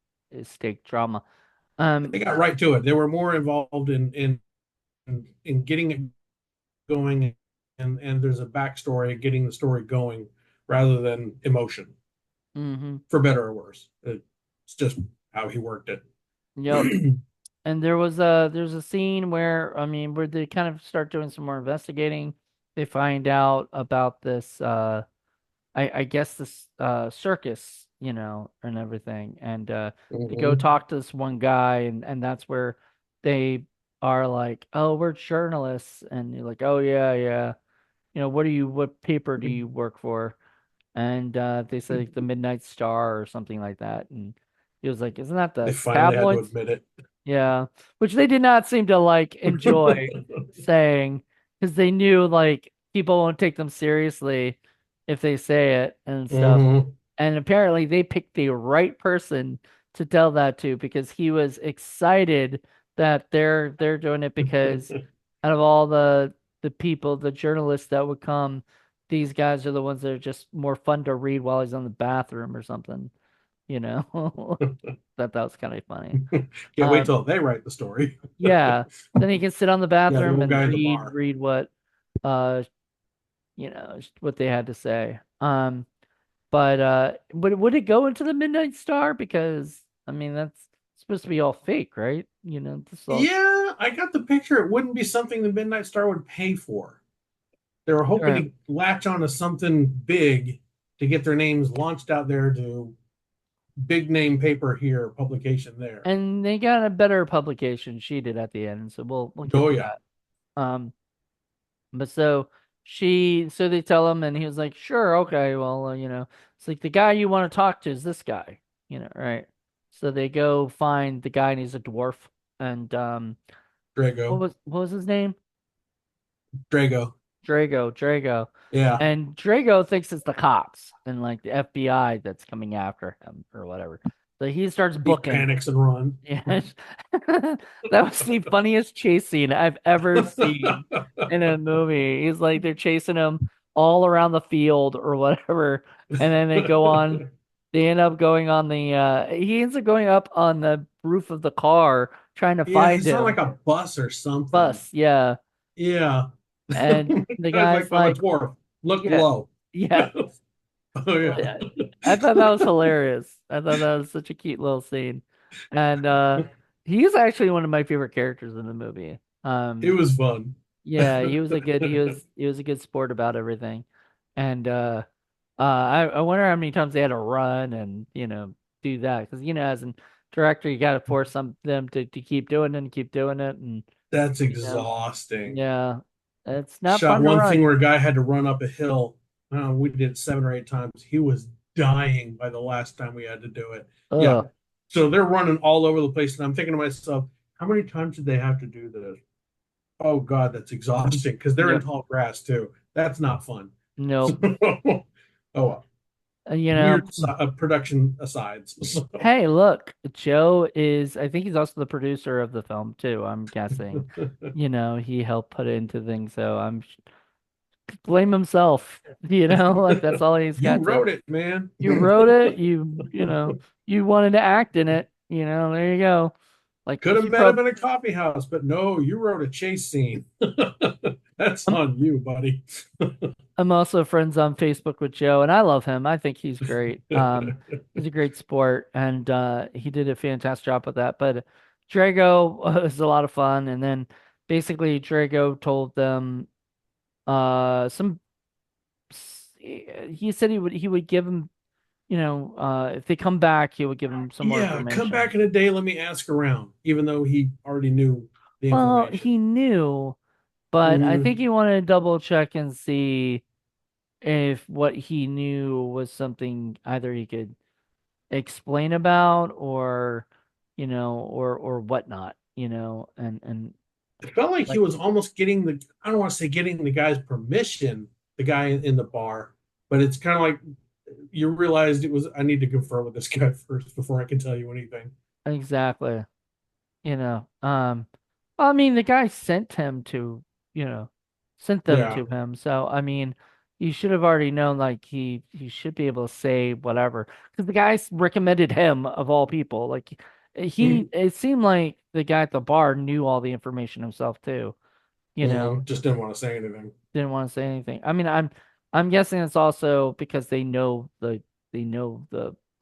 stake drama. they Um got right to it. They were more involved in getting it going, and there's a backstory getting the story going rather than emotion, mhm. for better or worse. It's just how he worked it. Yep. And there's a scene where I mean where they kind of start doing some more investigating. They find out about this I guess this circus, and everything. And they go Mhm. talk to this one guy, and that's where they are like, "Oh, we're journalists." And you're like, "Oh yeah, yeah. What paper do you work for?" And they say like the Midnight Star or something like that. And he was like, "Isn't that They the finally had to tabloids?" admit it. Yeah, which they did not seem to like enjoy saying because they knew like people won't take them seriously if they say it and stuff. Hmm. And apparently they picked the right person to tell that to because he was excited that they're doing it because out of all the people, the journalists that would come, these guys are the ones that are just more fun to read while he's on the bathroom or something, you know. That was kind of funny. Can't wait Um, till they write the story. yeah. Then he can sit on the Yeah, the bathroom old and guy at the read bar. read what uh what they had to say. But would it go into the Midnight Star? Because I mean that's supposed to be all fake, right? This is all Yeah, I got the picture. It wouldn't be something the Midnight Star would pay for. They were hoping right. to latch on to something big to get their names launched out there to big name paper here, publication there. And they got a better publication she did at the end, so we'll give Oh them yeah, that. But so they tell him, and he was like, "Sure, okay, well, it's like the guy you want to talk to is this guy, right?" So they go find the guy, and he's a dwarf. And what Drago, was his name? Drago. Drago. Yeah, And Drago thinks it's the cops and like the FBI that's coming after him or whatever. So he starts he booking. panics and runs. Yeah. That was the funniest chase scene I've ever seen in a movie. He's like they're chasing him all around the field or whatever, and then they end up going on the he ends up going up on the roof of the car trying to Yeah, find he's on him. like a bus or something. Bus, yeah. Yeah. And the Guy's guy's like, I'm a like, dwarf. Look yeah, below. yeah. Oh yeah. Yeah, I thought that was hilarious. I thought that was such a cute little scene. And he's actually one of my favorite characters in the movie. It was fun. Yeah, he was a good sport about everything. And I wonder how many times they had to run and, do that because as a director you got to force them to keep doing it and keep doing it and That's you know exhausting. yeah, it's not Shot fun to one thing run. where a guy had to run up a hill. We did it 7 or 8 times. He was dying by the last time we had to do it. Yeah. Ugh, So they're running all over the place. And I'm thinking to myself, how many times did they have to do this? Oh God, that's exhausting because they're in yep, tall grass too. That's not fun. So, nope. oh well, Uh, you know, weird production asides. So, Hey, look, I think he's also the producer of the film too, I'm guessing. He helped put it into things, so blame himself, like that's all he's you got to. wrote it, man. You wrote it, you wanted to act in it, there you go. Like Could have he met him probably in a coffee house, but no, you wrote a chase scene. That's I'm on you, buddy. I'm also friends on Facebook with Joe and I love him. I think he's great. He's a great sport and he did a fantastic job with that. But Drago was a lot of fun and then basically Drago told them some he said he would give him, if they come back, he would give them some more Yeah, come information. back in a day. Let me ask around, even though he already knew the Well, information. he knew, but I think Mm, he wanted to double check and see if what he knew was something either he could explain about or, or whatnot, and it felt like he like was almost getting I don't want to say getting the guy's permission, the guy in the bar, but it's kind of like you realized it was, I need to confer with this guy first before I can tell you anything. exactly. You know, well, I mean, the guy you know, sent them Yeah. to him. So, I mean, you should have already known, like, he should be able to say whatever. Because the guy recommended him of all people. Like, Mm-hmm. it seemed like the guy at the bar knew all the information himself too. You know, Mm-hmm. Just didn't want to say anything. didn't want to say anything. I mean, I'm guessing it's also because they know the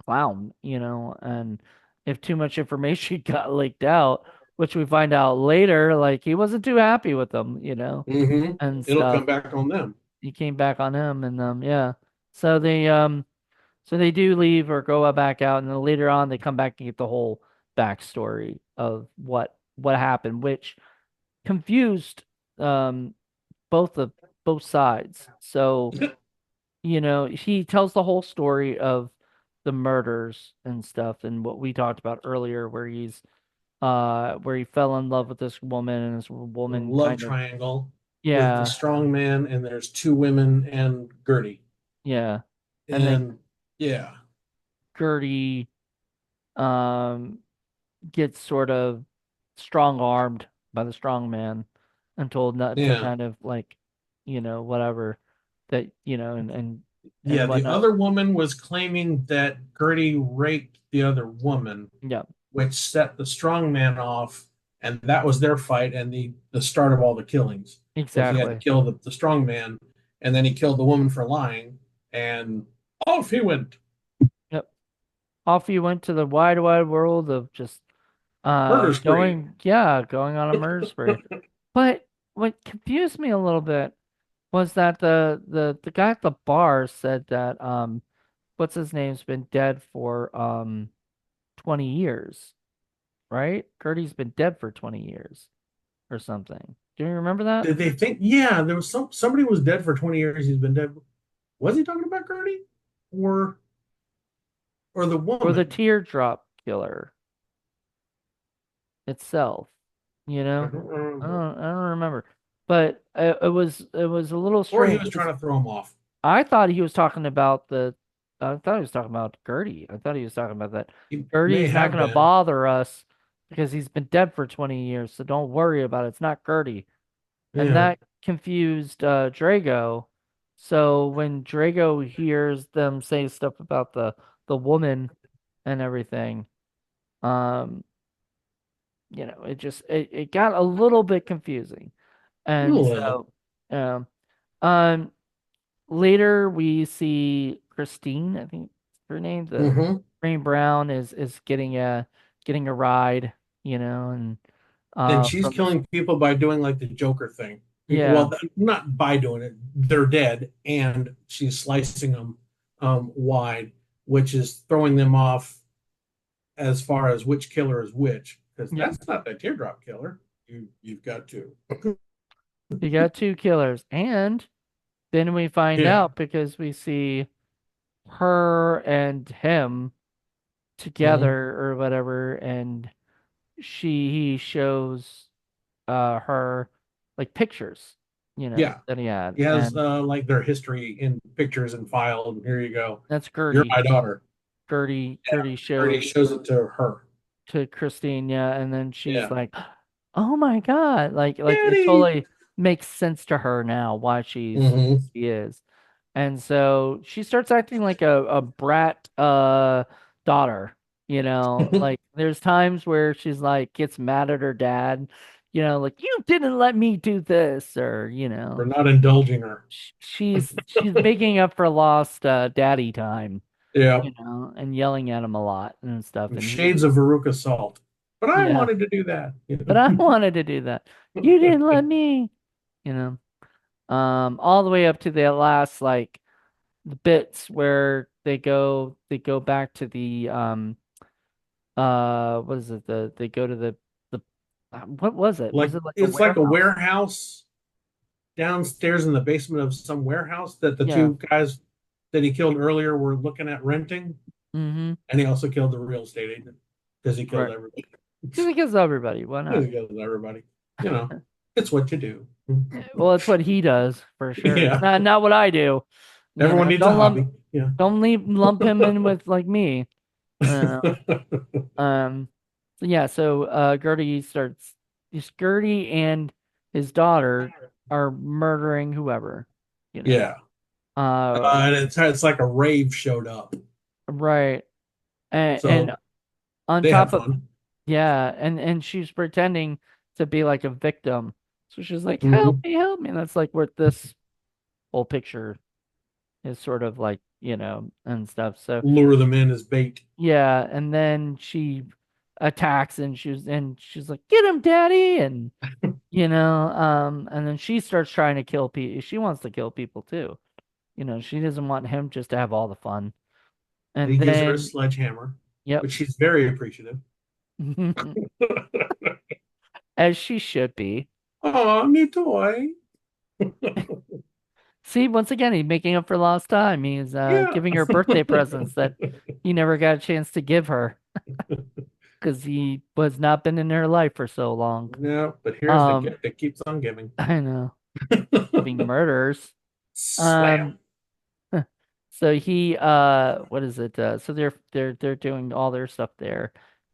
clown, and if too much information got leaked out, which we find out later, like he wasn't too happy with them, Mm-hmm. and It'll stuff. come back on them. He came back on him and yeah. So they do leave or go back out and then later on they come back and get the whole backstory of what happened, which confused um both the both sides. So, he tells the whole story of the murders and stuff and what we talked about earlier where he fell in love with this woman and this The woman love kind of triangle with the yeah, strong man, and there's two women and Gertie. yeah. And then And yeah, Gertie um gets sort of strong armed by the strong man and told not to yeah, kind of like, whatever that, and yeah. The whatnot. other woman was claiming that Gertie raped the other woman, Yeah, which set the strong man off, and that was their fight and the start of all the killings. Was he had to exactly. kill the strong man, and then he killed the woman for lying, and off he went. Yep. Off you went to the wide, wide world of just Murder spree. going on a murder spree. But what confused me a little bit was that the guy at the bar said that what's his name's been dead for 20 years, right? Gertie's been dead for 20 years or something. Do you remember that? Did they think? Yeah, there was somebody was dead for 20 years. He's been dead. Was he talking about Gertie or the Or the woman? teardrop killer itself, I don't remember. I don't remember. But it was a little Or he strange was 'cause trying to throw him off. I thought he was talking about I thought he was talking about Gertie. I thought he was talking about that. He may Gertie's not have going to been. bother us because he's been dead for 20 years, so don't worry about it. It's not Gertie. And Yeah. that confused Drago. So when Drago hears them say stuff about the woman and everything, um, it got a little bit confusing. A And little. so um um later we see. Christine, I think her name, the Hmm. Green Brown is getting a ride, and And she's from killing people by doing like the Joker thing. yeah, Well, not by doing it, they're dead, and she's slicing them wide, which is throwing them off as far as which killer is which, because yep. that's not the teardrop killer. You've got to. You got two killers, and then we find Yeah, out because we see her and him together hmm, or whatever, and he shows her like pictures, yeah. that he had, He has and like their history in pictures and file, and here you go. that's You're Gertie. my daughter. Gertie Or he shows shows it to her. to Christine, yeah, and then she's Yeah. like, "Oh my God!" Like it Daddy. totally makes sense to her now why Hmm. she is, and so she starts acting like a brat daughter. Like there's times where she's like gets mad at her dad, like you didn't let me do this, or We're not indulging her. she's making up for lost daddy time, Yeah. and yelling at him a lot and stuff, and Shades of Veruca Salt. But I yeah. wanted to do that. But I wanted to do that. You didn't let me, you know. All the way up to the last like the bits where they go back to the what is it? They go to the what was it? Like Was it like a it's like a warehouse? warehouse downstairs in the basement of some warehouse that the Yeah. two guys that he killed earlier were looking at renting. Mm-hmm. And he also killed the real estate agent because he killed Right. everybody. Because it gives everybody. Why not? He kills everybody. You know, it's what you do. Well, it's what he does for sure. It's Yeah. not what I do. Everyone needs a Don't hobby. Yeah. lump him in with like me. Uh, Um, so yeah, so Gertie and his daughter are murdering whoever, you know. Yeah. Uh, And it's like a rave showed up. right. And So on they had top of fun. yeah, and she's pretending to be like a victim. So she's like, Hmm. help me. And that's like where this whole picture is sort of like, and stuff. So Lure them in as bait. yeah, and then she attacks and she's like, "Get him, daddy!" And then she starts trying to kill people. She wants to kill people too. She doesn't want him just to have all the fun. And And he gives her a then, sledgehammer, yep, which she's very appreciative. as she should be. Oh, new toy. See, once again, he's making up for lost time. He's Yeah. giving her birthday presents that he never got a chance to give her because he was not been in her life for so long. No, but here's the Um, gift that keeps on giving. I know, giving murders. Slam. Um, So what is it? So they're doing all their stuff there,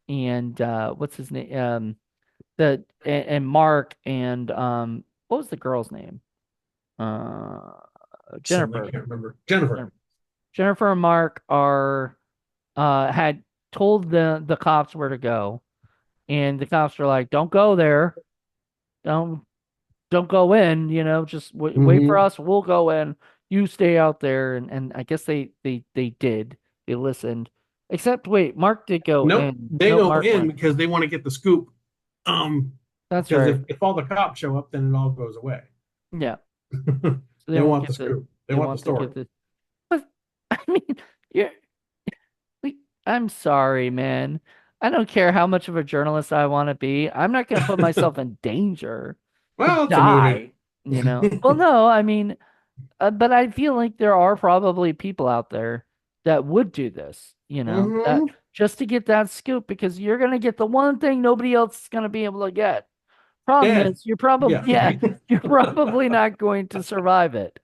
and what's his name? And Mark and what was the girl's name? Uh, Suddenly Jennifer. can't remember. Jennifer. Jennifer Jennifer and Mark are had told the cops where to go, and the cops were like, "Don't go there. Don't don't go in. Just wait for Hmm. us. We'll go in. You stay out there." And I guess they did. They listened. Except wait, Mark did go Nope. in. They No, go Mark in went. because they want to get the scoop. That's Because right. if all the cops show up, then it all goes away. Yeah. So they They won't want the get the scoop. They they want the want to story. get the but I mean, you're like, I'm sorry, man. I don't care how much of a journalist I want to be. I'm not going to put myself in danger to Well, it's a Moody. die. Well, no, I mean, but I feel like there are probably people out there that would do this, that Hmm. just to get that scoop because you're going to get the one thing nobody else is going to be able to get. Problem Dead. is, you're probably, Yeah. yeah, you're probably not going to survive it,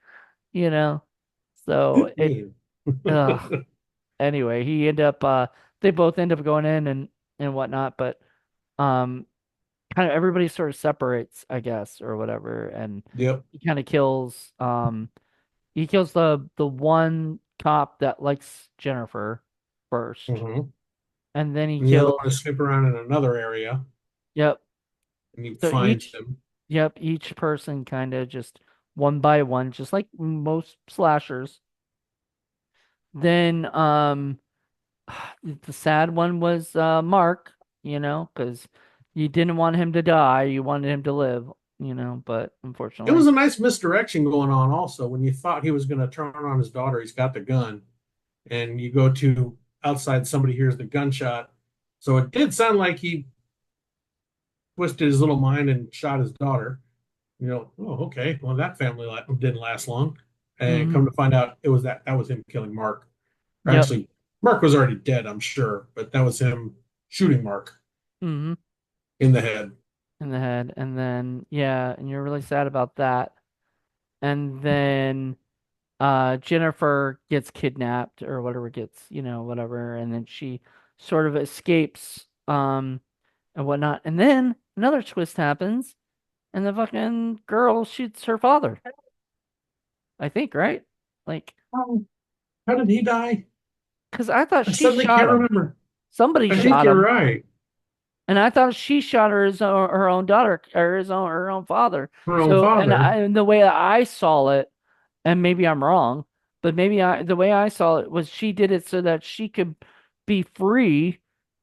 you know? So Me. ugh. Anyway, they both end up going in and whatnot, but, um, kind of everybody sort of separates, I guess, or whatever. And Yep. he kind of kills the one cop that likes Jennifer first, Hmm. and then he And the other kills. one is snooping around in another area, Yep. and he So finds him. each person kind of just one by one, just like most slashers, Then the sad one was Mark, because you didn't want him to die, you wanted him to live, but It was unfortunately. a nice misdirection going on also. When you thought he was going to turn on his daughter, he's got the gun, and you go to outside, somebody hears the gunshot. So it did sound like he twisted his little mind and shot his daughter. Oh, okay. Well, that family didn't last long. And Hmm. come to find out, that was him killing Mark. Or Yep. actually, Mark was already dead, I'm sure, but that was him shooting Mark Hmm. in the head. In the head. And then, yeah, and you're really sad about that. And then Jennifer gets kidnapped or whatever, gets, whatever, and then she sort of escapes and whatnot. And then another twist happens, and the fucking girl shoots her father, I think, right? Like, Oh, how did he die? because I thought I she suddenly shot can't him. remember. Somebody I think shot you're him. right. And I thought she shot her own daughter or her own father. Her own So father. and the way that I saw it, and maybe I'm wrong, but maybe the way I saw it was she did it so that she could be free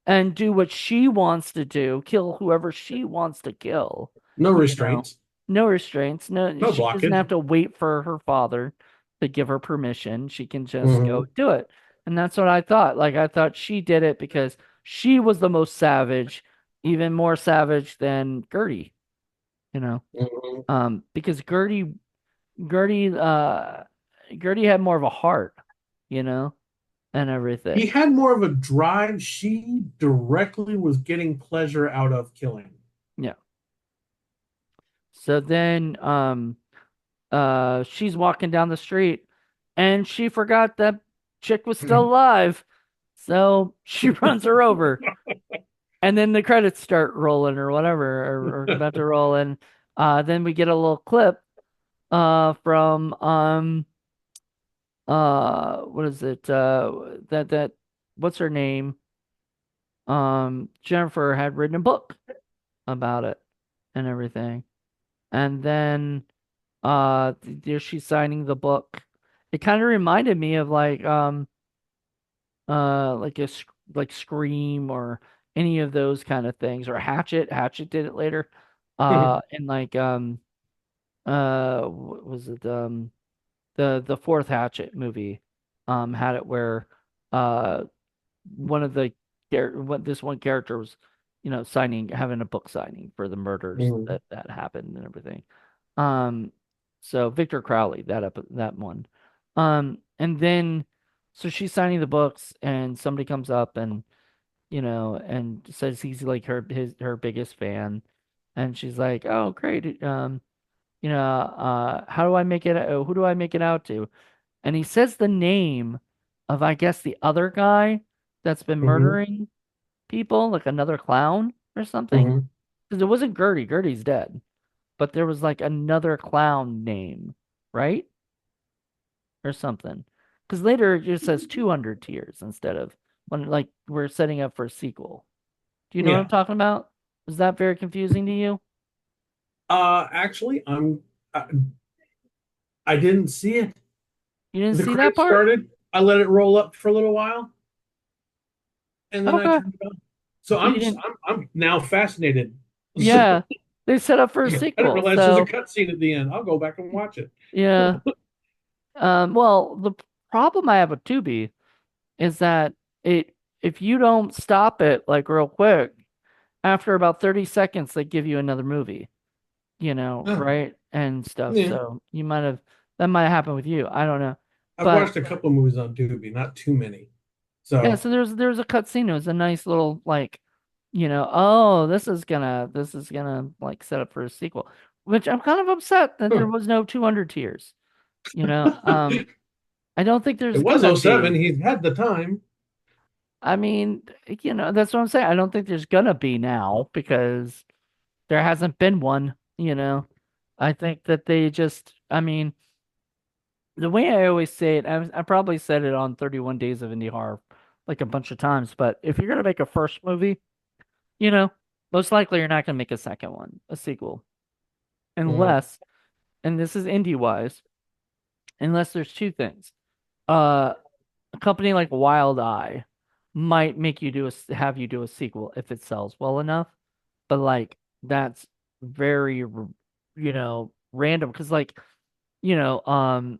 and do what she wants to do, kill whoever she wants to kill. No You know, restraints. no restraints. No, No she doesn't blockage. have to wait for her father to give her permission. She can just go Hmm. do it. And that's what I thought. Like I thought she did it because she was the most savage, even more savage than Gertie, you know. Hmm. Because Gertie Gertie had more of a heart, you know, and He everything. had more of a drive. She directly was getting pleasure out of killing. Yeah. So then she's walking down the street and she forgot that chick was still alive. So she runs her over. And then the credits start rolling or whatever, or about to roll, and then we get a little clip from what is it? That what's her name? Jennifer had written a book about it and everything. And then there she's signing the book. It kind of reminded me of like like Scream or any of those kind of things, or Hatchet. Hatchet did it later. And like what was it the fourth Hatchet movie had it where uh one of the what this one character was, signing, having a book signing for the murders Mhm. that happened and everything. Um, so Victor Crowley, that one. And then so she's signing the books, and somebody comes up and and says he's like her biggest fan, and she's like, "Oh, great. How do I make it? Who do I make it out to?" And he says the name of, I guess, the other guy that's been Mhm. murdering people, like another clown or something. Mhm. Because it wasn't Gertie. Gertie's dead. But there was like another clown name, right? Or something. Because later it just says 200 tears instead of when, like, we're setting up for a sequel. Do you know what I'm Yeah. talking about? Is that very confusing to you? Actually, I, I didn't see it. You didn't The see that credits part? started. I let it roll up for a little while, and then I Okay. turned it on. So So you didn't, I'm now fascinated. So yeah. They set up for a I didn't sequel. realize there's a So, cutscene at the end. I'll go back and watch it. yeah. Well, the problem I have with Tubi is that it if you don't stop it like real quick, after about 30 seconds they give you another movie, Oh, right? And stuff. yeah. So that might have happened with you. I don't know. I've But watched a couple movies on Tubi, not too many. yeah, So, so there's a cutscene. It was a nice little like, oh, this is gonna like set up for a sequel. Which I'm kind of upset that there huh. was no 200 tiers. You know, um, I don't think It there's was gonna '07. be. He's had the time. I mean, that's what I'm saying. I don't think there's gonna be now because there hasn't been one. I think that they just, I mean, the way I always say it, I probably said it on 31 Days of Indie Horror like a bunch of times, but if you're gonna make a first movie, you know, most likely you're not gonna make a second one, a sequel, Mm. unless, and this is indie wise, unless there's two things. Uh, a company like Wild Eye might make you do have you do a sequel if it sells well enough, but like that's very random because like you know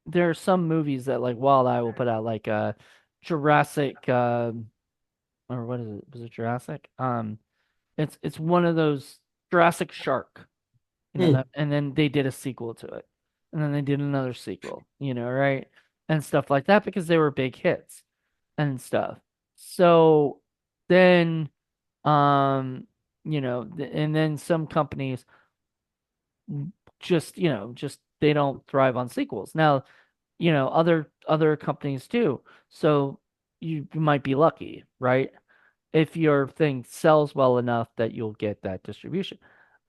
there are some movies that like Wild Eye will put out like Jurassic or what is it? Was it Jurassic? It's one of those Jurassic Shark, Hmm. that, and then they did a sequel to it, and then they did another sequel, right, and stuff like that because they were big hits and stuff. So then, um, and then some companies just they don't thrive on sequels. Now, other companies do. So you might be lucky, right? If your thing sells well enough that you'll get that distribution,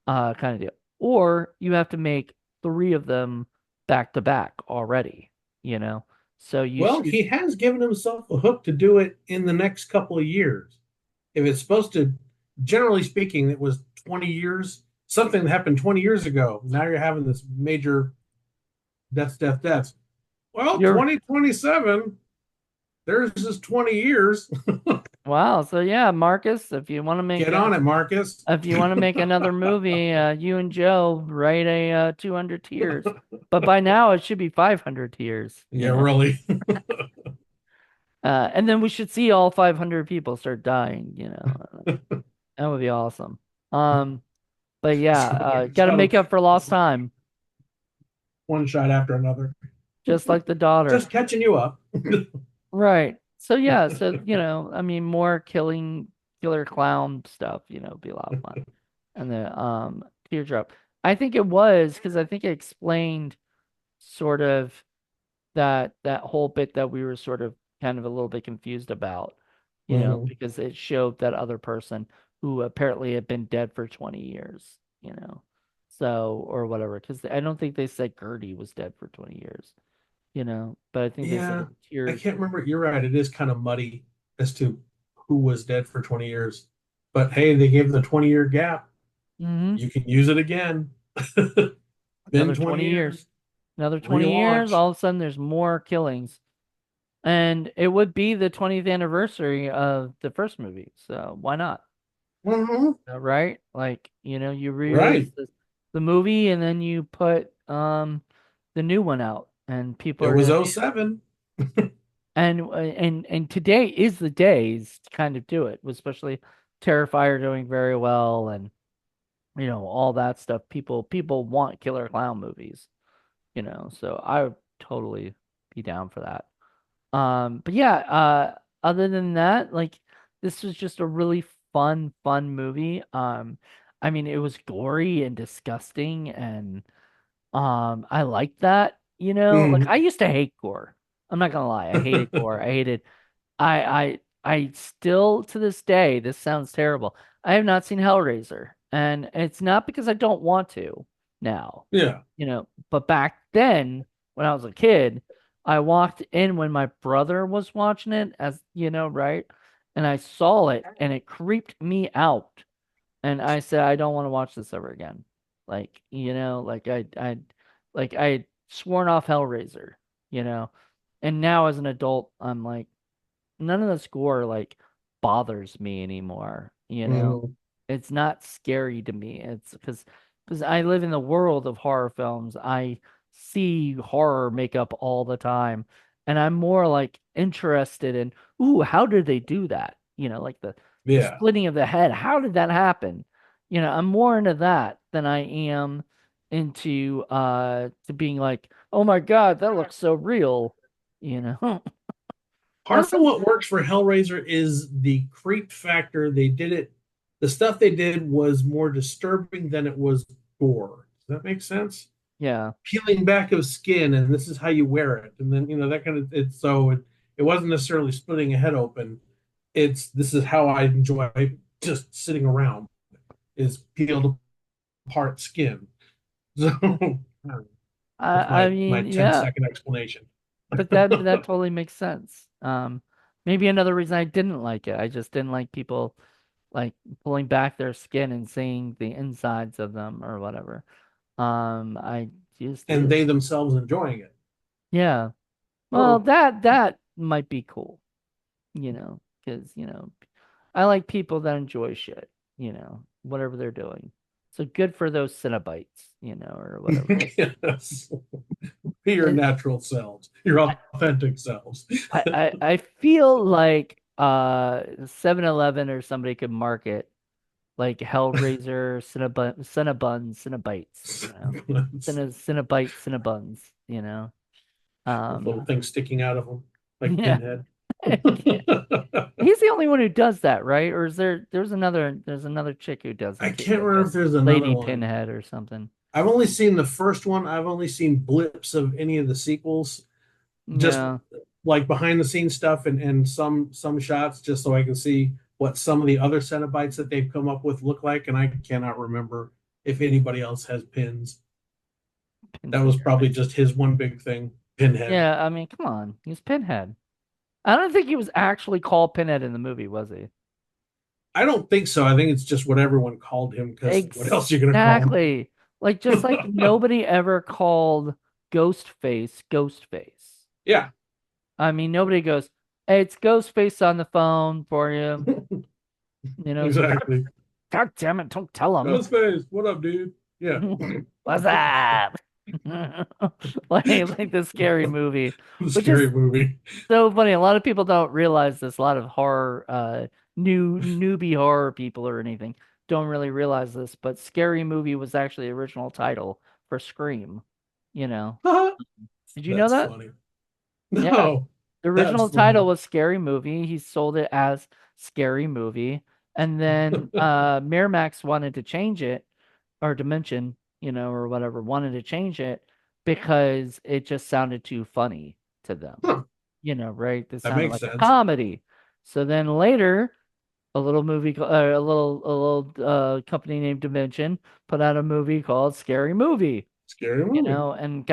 kind of deal. Or you have to make three of them back to back already, you know. So you Well, shoot. he has given himself a hook to do it in the next couple of years. If it's supposed to, generally speaking, it was 20 years, something that happened 20 years ago. Now you're having this major deaths, death, deaths. Well, You're 2027, there's just 20 years. wow. So yeah, Marcus, if you want to make Get on it, Marcus. another movie, you and Joe write a 200 tiers. But by now it should be 500 tiers, Yeah, really. And then we should see all 500 people start dying. That would be awesome. Um, but yeah, got to So make up for lost time, one shot after another. just like the daughter. Just catching you up. Right. So yeah, so I mean more killer clown stuff, be a lot of fun. And the teardrop. I think it was because I think it explained sort of that whole bit that we were sort of kind of a little bit confused about, Mhm. because it showed that other person who apparently had been dead for 20 years, so or whatever. Because I don't think they said Gertie was dead for 20 years, but I think they said Yeah, it I tear. can't remember. You're right. It is kind of muddy as to who was dead for 20 years. But hey, they gave the 20-year gap. Hmm. You can use it again. Been Another 20 20 years. years. Another 20 years, Relaunch. all of a sudden there's more killings. And it would be the 20th anniversary of the first movie, so why not? Hmm. Right? Like, you re-release Right. the movie and then you put the new one out and people It are was gonna '07. and today is the days to kind of do it, especially Terrifier doing very well and all that stuff. People want killer clown movies, so I would totally be down for that. But yeah, other than that, like this was just a really fun movie. I mean, it was gory and disgusting, and I liked that. Like I Mhm. used to hate gore. I'm not gonna lie, I hated gore. I hated. I still to this day, this sounds terrible. I have not seen Hellraiser, and it's not because I don't want to now, Yeah. but back then when I was a kid, I walked in when my brother was watching it as, right? And I saw it and it creeped me out. And I said, I don't want to watch this ever again. Like, like I had sworn off Hellraiser, you know. And now as an adult, I'm like, none of the score like bothers me anymore. Mhm. It's not scary to me. It's because I live in the world of horror films. I see horror makeup all the time, and I'm more like interested in, ooh, how did they do that? Like the Yeah. splitting of the head. How did that happen? I'm more into that than I am into to being like, oh my God, that looks so real. You know. Now, Part of what works for Hellraiser is the creep factor. They did it, the stuff they did was more disturbing than it was gore. Does that make sense? yeah. Peeling back of skin, and this is how you wear it. And then, that kind of, it wasn't necessarily splitting a head open. This is how I enjoy just sitting around, is peeled apart skin. So that's I my mean, 10 yeah, second explanation. but that totally makes sense. Maybe another reason I didn't like it, I just didn't like people like pulling back their skin and seeing the insides of them or whatever. I just And they themselves enjoying it. yeah. Well, Oh, that might be cool, because I like people that enjoy shit, whatever they're doing. So good for those Cinnabites, or whatever. yes. Be your It, natural selves, your authentic selves. I feel like 7-Eleven or somebody could market like Hellraiser, Cinnabites, Cinnabites, Cinnabuns, With Um, little things sticking out of them, like yeah. Pinhead. He's the only one who does that, right? Or is there's another chick who does I it too, can't like remember a if there's another Lady one. Pinhead or something. I've only seen the first one. I've only seen blips of any of the sequels, just Yeah. like behind the scenes stuff and some shots, just so I can see what some of the other Cenobites that they've come up with look like. And I cannot remember if anybody else has pins. That Pins in was your probably eyes. just his one big thing, Pinhead. Yeah, I mean, come on. He's Pinhead. I don't think he was actually called Pinhead in the movie, was he? I don't think so. I think it's just what everyone called him because what else are you going to call him? Exactly. Like just like nobody ever called Ghostface Ghostface. Yeah, I mean, nobody goes, "Hey, it's Ghostface on the phone for you." It's like, God, exactly. God damn it, don't tell him. Ghostface, what up, dude? Yeah, What's up? Like the scary movie, the which is scary movie. so funny. A lot of people don't realize this. A lot of horror, newbie horror people or anything don't really realize this, but Scary Movie was actually the original title for Scream. You know, did you know That's that? funny. Yeah, No, the that's original title funny. was Scary Movie. He sold it as Scary Movie, and then Miramax wanted to change it, or Dimension, or whatever, wanted to change it because it just sounded too funny to them. Huh, Right? It that sounded makes like a sense. comedy. So then later, a little company named Dimension put out a movie called Scary Movie, Scary movie. and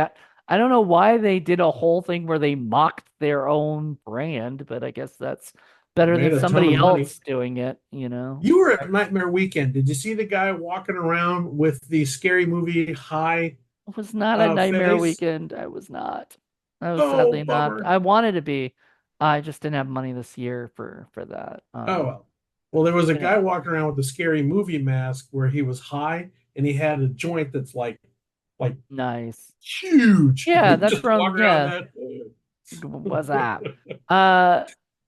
I don't know why they did a whole thing where they mocked their own brand, but I guess that's better Made than a ton somebody of money. else doing it. You were at Nightmare Weekend. Did you see the guy walking around with the scary movie high It was not a nightmare face? weekend. I was not. I was Oh, sadly not. bummer. I wanted to be. I just didn't have money this year for that. Oh well. Well, there was a You know, guy walking around with a scary movie mask where he was high and he had a joint that's like nice. huge. And Yeah, he that's just from walking around yeah. that. What's that? Uh,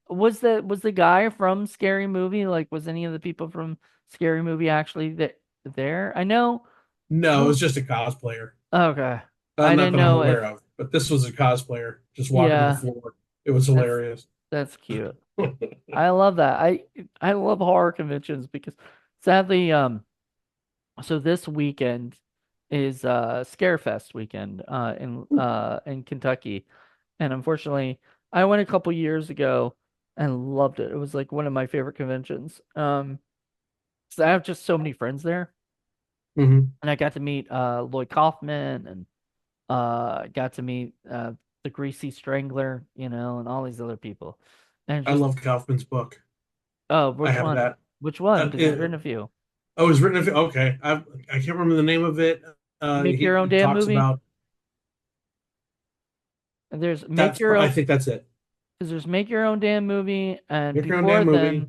was the guy from Scary Movie? Like, was any of the people from Scary Movie actually there? I know No, it who. was just a cosplayer. Okay, I Not didn't that I'm know aware if. of, but this was a cosplayer just walking the Yeah, floor. It was that's hilarious. that's cute. I love that. I love horror conventions because sadly, so this weekend is Scarefest weekend in Kentucky. And unfortunately, I went a couple years ago and loved it. It was like one of my favorite conventions. 'Cause I have just so many friends there. hmm And I got to meet Lloyd Kaufman and got to meet the Greasy Strangler, and all these other people. And I just love Kaufman's book. oh, I which have one? that. Which one? Uh, Because he's it, written a few. oh, it's written. Okay, I can't remember the name of it. Make your own He damn talks movie. about And there's make that's. your I own think that's it. because there's make your own damn movie, and Make your own damn before movie.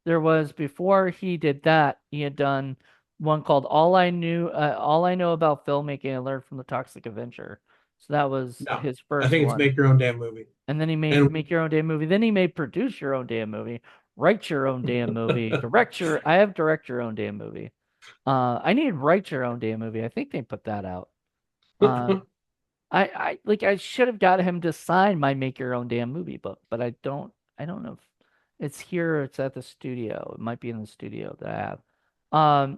then, before he did that, he had done one called All I Know About Filmmaking I Learned from the Toxic Avenger. So that was No, his I first think it's one, make your own damn movie. and then he made And Make Your Own Damn Movie. Then he made Produce Your Own Damn Movie, Write Your Own Damn Movie, I have Direct Your Own Damn Movie. I need Write Your Own Damn Movie. I think they put that out. Uh, I should have got him to sign my Make Your Own Damn Movie book, but I don't know if it's here or it's at the studio. It might be in the studio that I have.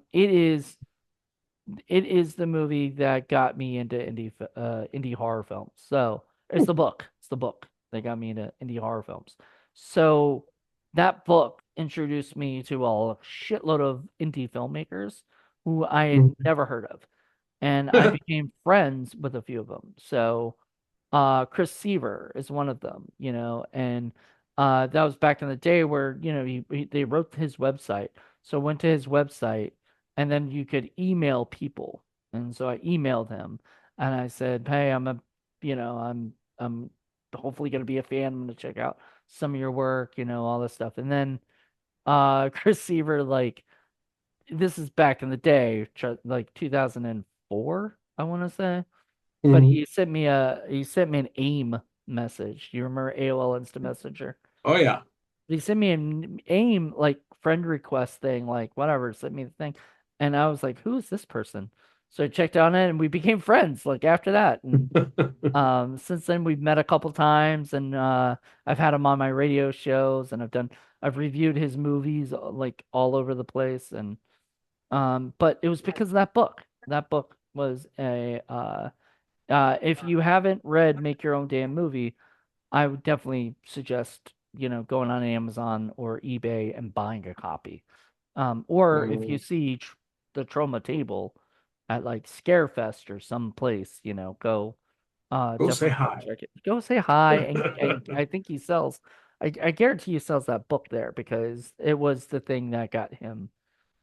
It is the movie that got me into indie horror films. So it's the book. It's the book that got me into indie horror films. So that book introduced me to a shitload of indie filmmakers who I had never heard of, and I became friends with a few of them. So Chris Seaver is one of them, and that was back in the day where, they wrote his website. So I went to his website and then you could email people. And so I emailed him and I said, "Hey, I'm a, I'm hopefully going to be a fan. I'm going to check out some of your work, all this stuff. And then Chris Seaver, like this is back in the day, like 2004, I want to say. But Hmm. he sent me an AIM message. You remember AOL Instant Messenger? Oh yeah. He sent me an AIM like friend request thing, like whatever, sent me the thing. And I was like, who is this person? So I checked on it and we became friends like after that. And since then we've met a couple times and I've had him on my radio shows and I've reviewed his movies like all over the place and but it was because of that book. That book was a if you haven't read Make Your Own Damn Movie, I would definitely suggest, going on Amazon or eBay and buying a copy. Or if you Mhm. see the Trauma table at like Scarefest or some place, go Go say definitely go hi. check it. Go say hi and I think he sells I guarantee he sells that book there because it was the thing that got him,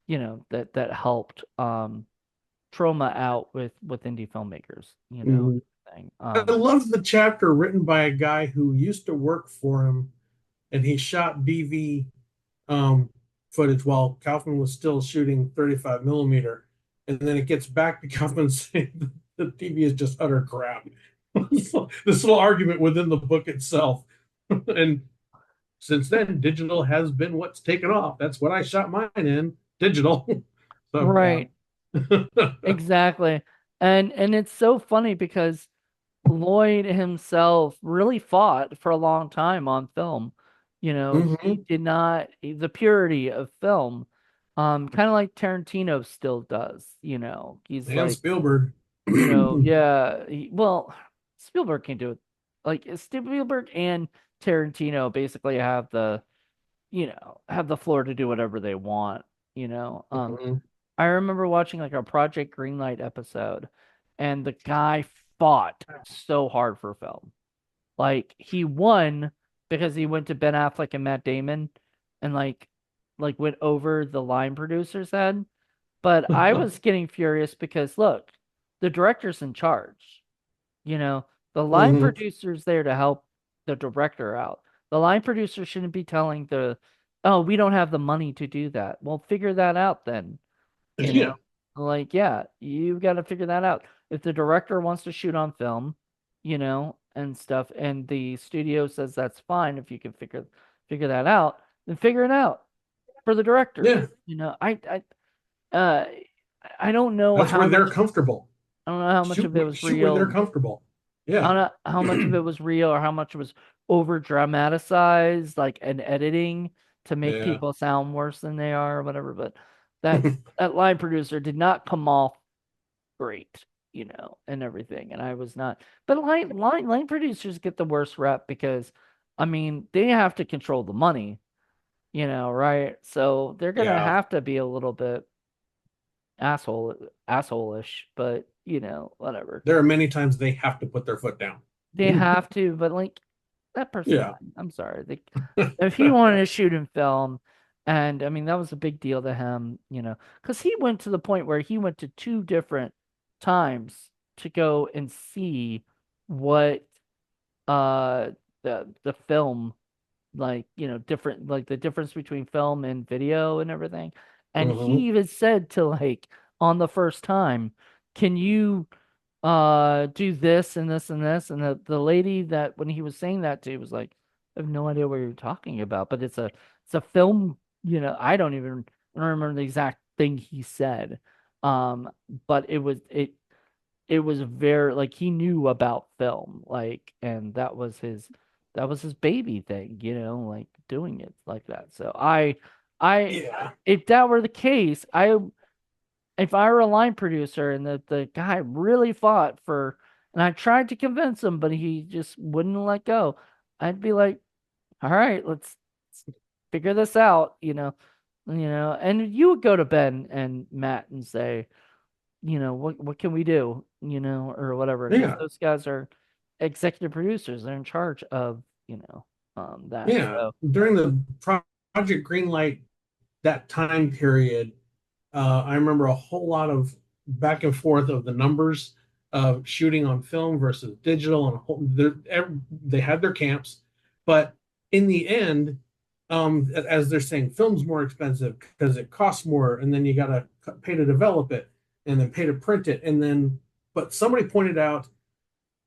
that helped Trauma out with indie filmmakers, Mhm. thing. I love the chapter written by a guy who used to work for him, and he shot DV footage while Kaufman was still shooting 35 millimeter, and then it gets back to Kaufman saying the TV is just utter crap. This little argument within the book itself, and since then, digital has been what's taken off. That's what I shot mine in, digital. So yeah. Right. Exactly. And it's so funny because Lloyd himself really fought for a long time on film. He Hmm. did not the purity of film, kind of like Tarantino still does, He's And like, Spielberg. yeah, well, Spielberg can do it. Like Spielberg and Tarantino basically have the floor to do whatever they want, you know. Mhm. I remember watching like a Project Greenlight episode, and the guy fought so hard for film. Like he won because he went to Ben Affleck and Matt Damon and like went over the line producer's head. But I was getting furious because look, the director's in charge. You know, the line Hmm. producer's there to help the director out. The line producer shouldn't be telling oh, we don't have the money to do that. Well, figure that out then. You know, Yeah. like, yeah, you've got to figure that out. If the director wants to shoot on film, and stuff, and the studio says that's fine if you can figure that out, then figure it out for the director. Yeah. Uh, I don't know That's how where they're much comfortable. I don't know how much Shoot, of it was shoot where they're real. comfortable. I Yeah. don't know how much of it was real or how much was over dramatized, like an editing to make Yeah. people sound worse than they are or whatever. But that that line producer did not come off great, and everything. And I was not. But line producers get the worst rep because, I mean, they have to control the money, right? So they're gonna Yeah. have to be a little bit assholeish, but whatever. There are many times they have to put their foot down. They have to, but like that person Yeah. died. I'm sorry. If he wanted to shoot in film, and I mean that was a big deal to him, because he went to the point where he went to two different times to go and see what uh the film, like, different, like the difference between film and video and everything. And Hmm. he even said to, like, on the first time, can you do this and this and this? And the lady that when he was saying that to was like, I have no idea what you're talking about, but it's a film, I don't remember the exact thing he said. Um, but it was very like he knew about film, like, and that was his baby thing, like doing it like that. So I Yeah. if that were the case, if I were a line producer and the guy really fought for, and I tried to convince him, but he just wouldn't let go, I'd be like, all right, let's figure this out, and you would go to Ben and Matt and say, what can we do, or whatever, because Yeah. those guys are executive producers. They're in charge of, that. Yeah. So During the Project Greenlight, that time period, I remember a whole lot of back and forth of the numbers. of shooting on film versus digital, and they had their camps, but in the end, as they're saying, film's more expensive because it costs more, and then you got to pay to develop it, and then pay to print it, and then. But somebody pointed out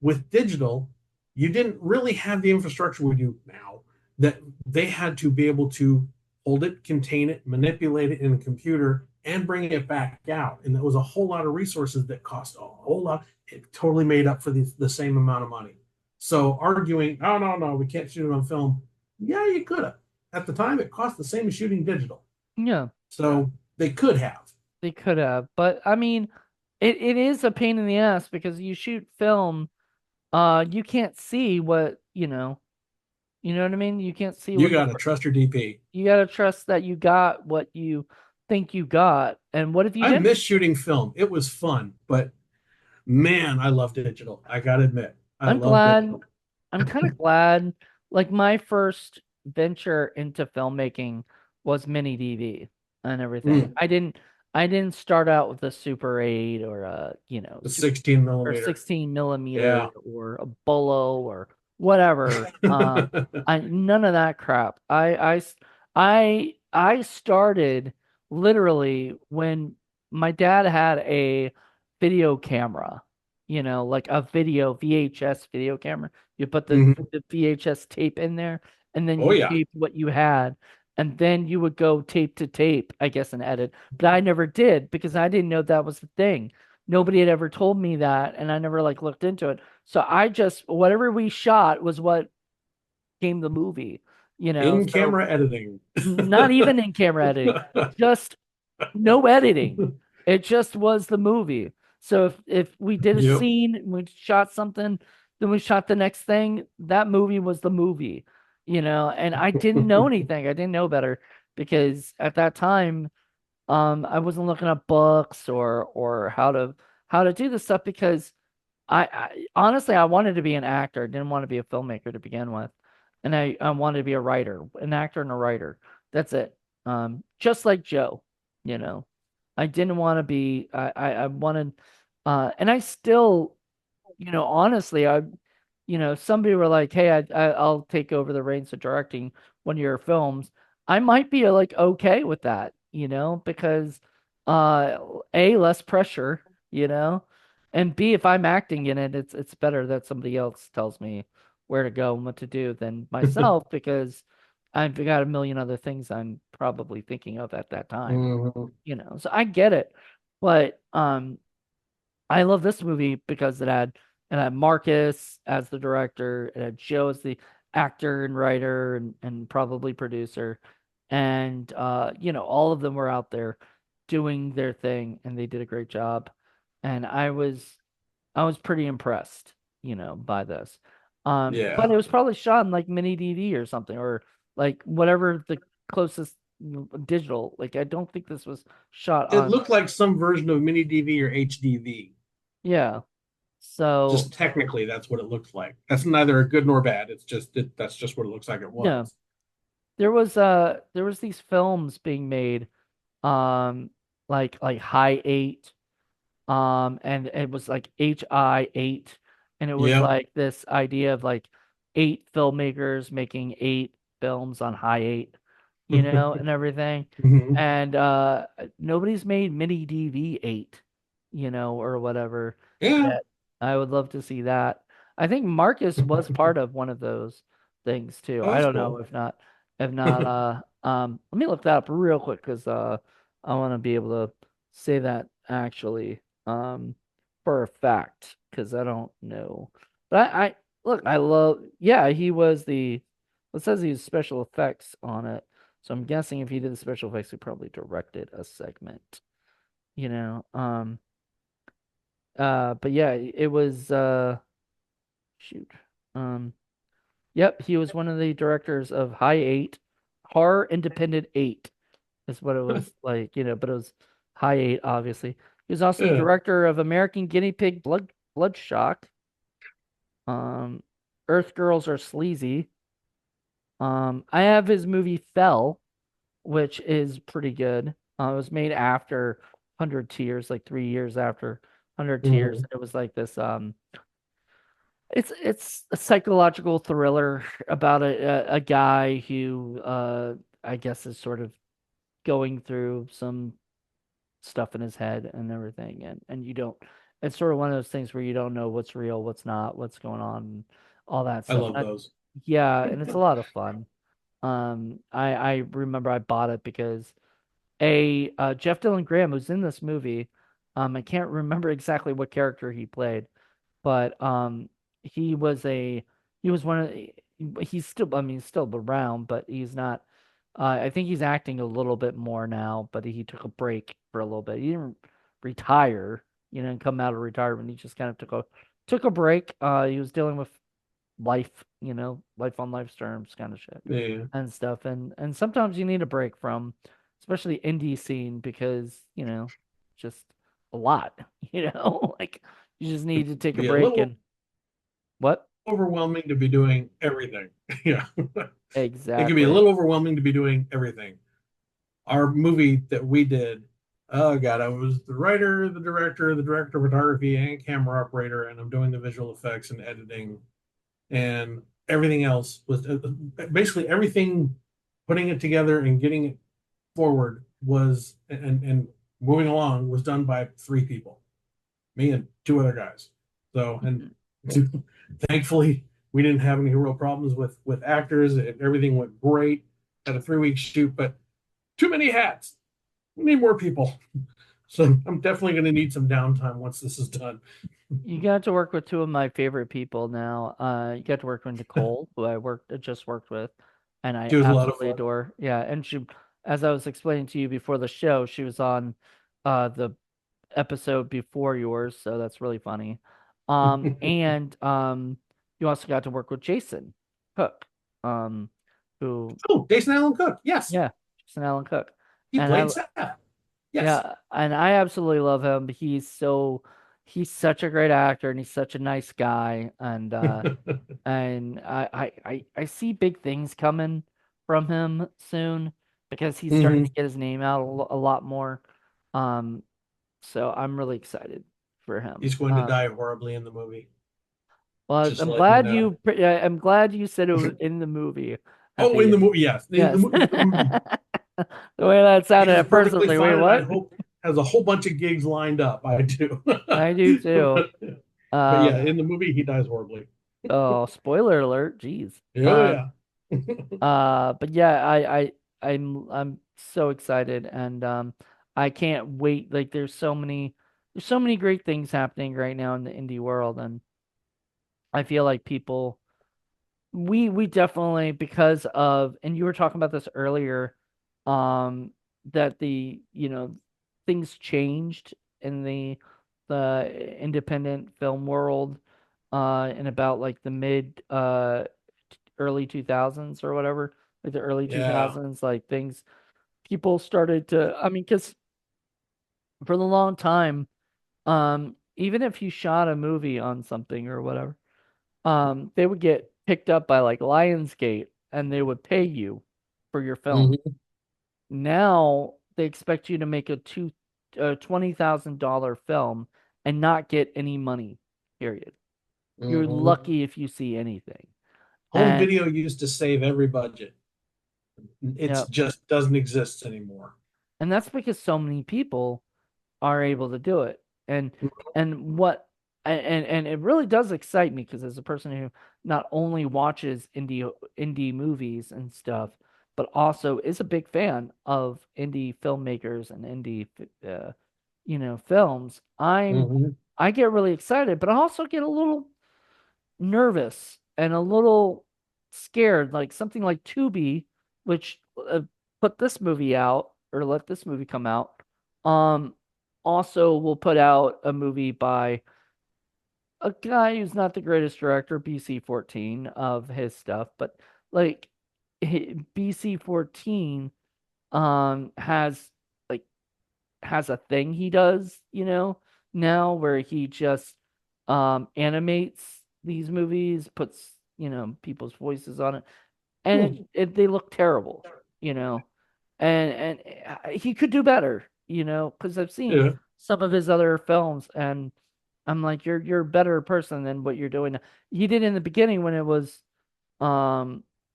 with digital, you didn't really have the infrastructure we do now. That they had to be able to hold it, contain it, manipulate it in a computer, and bring it back out. And there was a whole lot of resources that cost a whole lot. It totally made up for the same amount of money. So arguing, oh no, no, we can't shoot it on film. Yeah, you could have. At the time, it cost the same as shooting digital. Yeah, So they could have. they could have, but I mean, it is a pain in the ass because you shoot film, you can't see what, you know what I mean? You can't see You what got to trust your DP. you gotta trust that you got what you think you got. And what if you I didn't? miss shooting film. It was fun, but man, I love digital. I gotta admit, I I'm love glad. digital. I'm kind of glad. Like my first venture into filmmaking was mini DV and everything. Mm, I didn't start out with a Super 8 or the 16 or millimeter. 16 millimeter Yeah. or a Bolo or whatever. I none of that crap. I started literally when my dad had a video camera, like a VHS video camera. You put the, Mhm. the VHS tape in there and then Oh you yeah. taped what you had. And then you would go tape to tape, I guess, and edit. But I never did because I didn't know that was the thing. Nobody had ever told me that, and I never like looked into it. So I just whatever we shot was what came the movie, In So camera editing. not even in camera editing, just no editing. It just was the movie. So if we did a Yep. scene, we shot something, then we shot the next thing, that movie was the movie, and I didn't know anything. I didn't know better because at that time I wasn't looking up books or how to do this stuff because I honestly I wanted to be an actor. I didn't want to be a filmmaker to begin with. And I wanted to be a writer, an actor and a writer. That's it. Just like Joe, you know. I didn't want to be I wanted and I still, honestly, somebody were like, "Hey, I'll take over the reins of directing one of your films." I might be like okay with that, because uh less pressure, and B, if I'm acting in it, it's better that somebody else tells me where to go and what to do than myself because I've got a million other things I'm probably thinking of at that time, Mhm. So I get it. But I love this movie because it had Marcus as the director, it had Joe as the actor and writer and probably producer. And all of them were out there doing their thing and they did a great job. And I was pretty impressed, by this. But Yeah. it was probably shot in like mini DV or something, or like whatever the closest digital. Like I don't think this was shot It on. looked like some version of mini DV or HDV. Yeah. So Just technically, that's what it looks like. That's neither good nor bad. That's just what it looks like it no, was. there was these films being made, um, like High Eight, and it was like HI8, and it was Yep. like this idea of like eight filmmakers making eight films on High Eight, and everything. Mhm. And nobody's made mini DV8, or whatever Yeah. yet. I would love to see that. I think Marcus was part of one of those things too. Oh, I that's don't know cool. if not let me look that up real quick because I want to be able to say that actually for a fact because I don't know. But I look, I love, yeah, he was it says he was special effects on it. So I'm guessing if he did the special effects, he probably directed a segment, you know. But yeah, it was shoot. Um yep, he was one of the directors of High Eight, Horror Independent 8 is what it was like, but it was High Eight, obviously. He was also the Yeah. director of American Guinea Pig Bloodshock, um, Earth Girls Are Sleazy. I have his movie Fell, which is pretty good. It was made after 100 Tears, like 3 years after 100 Tears. Hmm. It was like this it's a psychological thriller about a guy who I guess is sort of going through some stuff in his head and everything, and you don't, it's sort of one of those things where you don't know what's real, what's not, what's going on, and all that I stuff. love those. Yeah, and it's a lot of fun. I remember I bought it because Jeff Dylan Graham, who's in this movie, I can't remember exactly what character he played, but he was a he was one of he's still, I mean, still around, but he's not. I think he's acting a little bit more now, but he took a break for a little bit. He didn't retire, you know, and come out of retirement. He just kind of took a break. He was dealing with life, you know, life on life's terms kind of shit Yeah, and stuff. And sometimes you need a break from, especially indie scene, because, you know, just a lot, you know, like you just need to take a be a break little and what? overwhelming to be doing everything. Yeah, it can be a Exactly. little overwhelming to be doing everything. Our movie that we did, oh God, I was the writer, the director of photography, and camera operator, and I'm doing the visual effects and editing and everything else was basically everything, putting it together and getting it forward was and moving along was done by three people, me and two other guys. So, and Mhm. thankfully we didn't have any real problems with actors. Everything went great. Had a 3 week shoot, but too many hats. We need more people. So I'm definitely going to need some downtime once this is done. You got to work with two of my favorite people now. You got to work with Nicole, who just worked with, and I It was a lot of absolutely fun. adore. Yeah, and she, as I was explaining to you before the show, she was on the episode before yours, so that's really funny. And you also got to work with Jason Cook, um, who, Oh, Jason Allen Cook. Yes, yeah, Jason Allen Cook, he and I, played Seth. Yes. yeah, and I absolutely love him. He's such a great actor, and he's such a nice guy, and I see big things coming from him soon because he's starting to Hmm. get his name out a lot more. Um, so I'm really excited for him. He's going to die horribly in the movie. Well, Just letting you know. I'm glad you said it was in the movie at Oh, the in the end. movie, yes. Yes. The way that sounded He's at first, I was perfectly like, wait, fine, and I what? hope has a whole bunch of gigs lined up. I do. I do too. But yeah, Um, in the movie, he dies horribly. oh, spoiler alert, jeez. Oh yeah. But yeah, I'm so excited, and I can't wait. Like there's so many great things happening right now in the indie world, and I feel like people we definitely, because of, and you were talking about this earlier, that the, you know, things changed in the independent film world in about like the mid early 2000s or whatever, like the early Yeah. 2000s, like things, people started to, I mean, because for the long time, even if you shot a movie on something or whatever, they would get picked up by like Lionsgate and they would pay you for your film. Hmm. Now they expect you to make a $20,000 film and not get any money, period. You're Hmm. lucky if you see anything. Home And video used to save every budget. It's yeah, just doesn't exist anymore. and that's because so many people are able to do it. And and what and it really does excite me because as a person who not only watches indie movies and stuff, but also is a big fan of indie filmmakers and indie you know, films, Hmm. I get really excited, but I also get a little nervous and a little scared, like something like Tubi, which put this movie out or let this movie come out. Um, Also will put out a movie by a guy who's not the greatest director, BC-14 of his stuff, but like BC-14 has like has a thing he does, you know, now where he just animates these movies, puts, you know, people's voices on it, and Hmm. they look terrible, you know. And he could do better, you know, because I've seen Yeah. some of his other films, and I'm like, you're a better person than what you're doing. He did in the beginning when it was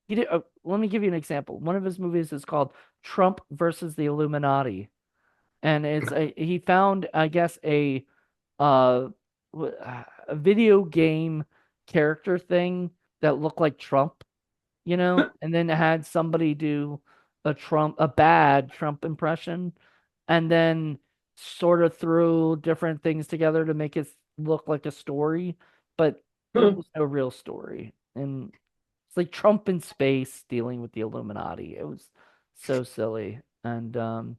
he did let me give you an example. One of his movies is called Trump versus the Illuminati. And he found, I guess, uh a video game character thing that looked like Trump, and then had somebody do a bad Trump impression, and then sort of threw different things together to make it look like a story, but there Huh. was no real story. And it's like Trump in space dealing with the Illuminati. It was so silly. And that,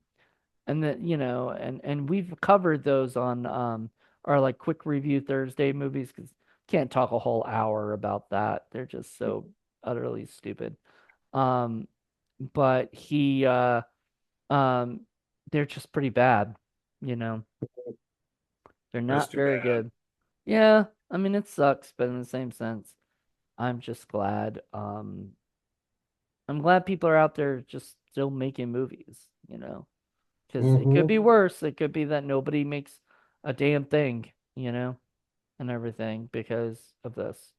and we've covered those on our like quick review Thursday movies because can't talk a whole hour about that. They're just so utterly stupid. Um, but um, they're just pretty bad, you know. They're That's not too very bad. good. Yeah, I mean it sucks, but in the same sense, I'm just glad. I'm glad people are out there just still making movies. Because it could Hmm. be worse. It could be that nobody makes a damn thing, and everything because of this.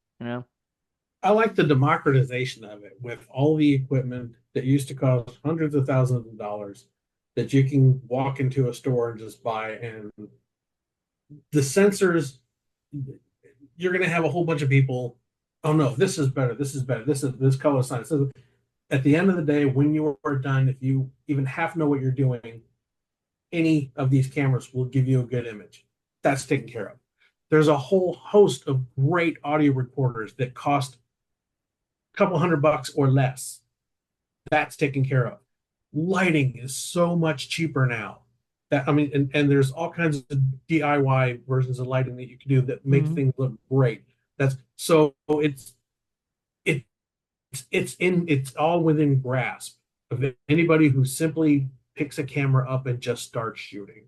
I like the democratization of it with all the equipment that used to cost hundreds of thousands of dollars that you can walk into a store and just buy. And the sensors, you're going to have a whole bunch of people. Oh no, this is better. This is better. This color sign. So at the end of the day, when you are done, if you even half know what you're doing, any of these cameras will give you a good image. That's taken care of. There's a whole host of great audio recorders that cost a couple $100 or less. That's taken care of. Lighting is so much cheaper now. That I mean, and there's all kinds of DIY versions of lighting that you can do that make Hmm. things look great. That's so it it's all within grasp of anybody who simply picks a camera up and just starts shooting.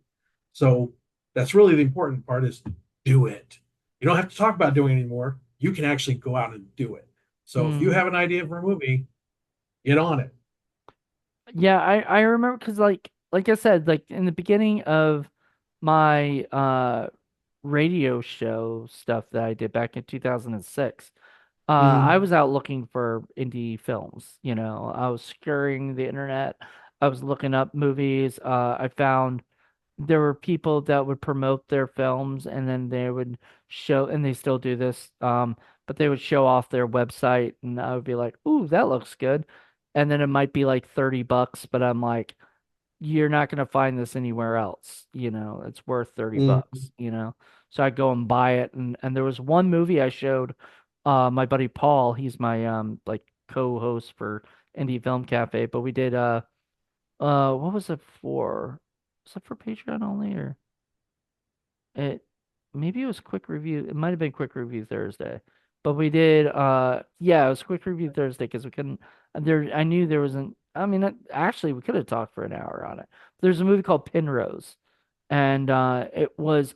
So that's really the important part is do it. You don't have to talk about doing it anymore. You can actually go out and do it. So if you Hmm. have an idea for a movie, get on it. Yeah, I remember because like I said, like in the beginning of my radio show stuff that I did back in 2006. I Mm, was out looking for indie films. I was scouring the internet. I was looking up movies. I found there were people that would promote their films and then they would show, and they still do this, but they would show off their website and I would be like, ooh, that looks good. And then it might be like $30, but I'm like, you're not going to find this anywhere else. It's worth 30 mm, bucks. So I go and buy it. And there was one movie I showed my buddy Paul. He's my like co-host for Indie Film Cafe, but we did what was it for? Was it for Patreon only, or it maybe it was quick review. It might have been quick review Thursday. But we did yeah, it was quick review Thursday because we couldn't there I knew there wasn't I mean actually we could have talked for an hour on it. There's a movie called Penrose, and it was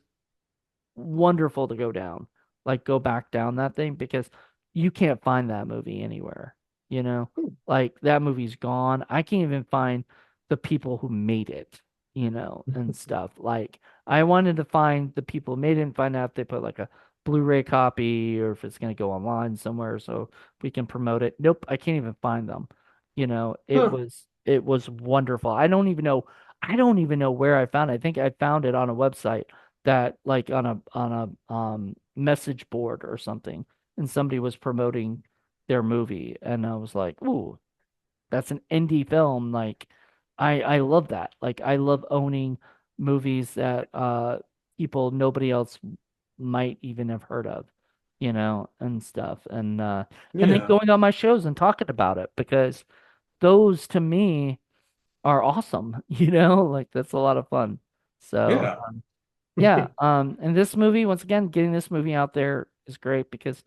wonderful to go down, like go back down that thing because you can't find that movie anywhere, you know? Like that movie's gone. I can't even find the people who made it, and stuff. Like I wanted to find the people who made it and find out if they put like a Blu-ray copy or if it's going to go online somewhere so we can promote it. Nope, I can't even find them. It huh, was wonderful. I don't even know where I found it. I think I found it on a website that like on a message board or something, and somebody was promoting their movie, and I was like, "Ooh, that's an indie film." Like, I love that. Like, I love owning movies that people nobody else might even have heard of, and stuff, and then yeah, going on my shows and talking about it because those to me are awesome. Like that's a lot of fun. So. yeah, Yeah, and this movie, once again, getting this movie out there is great because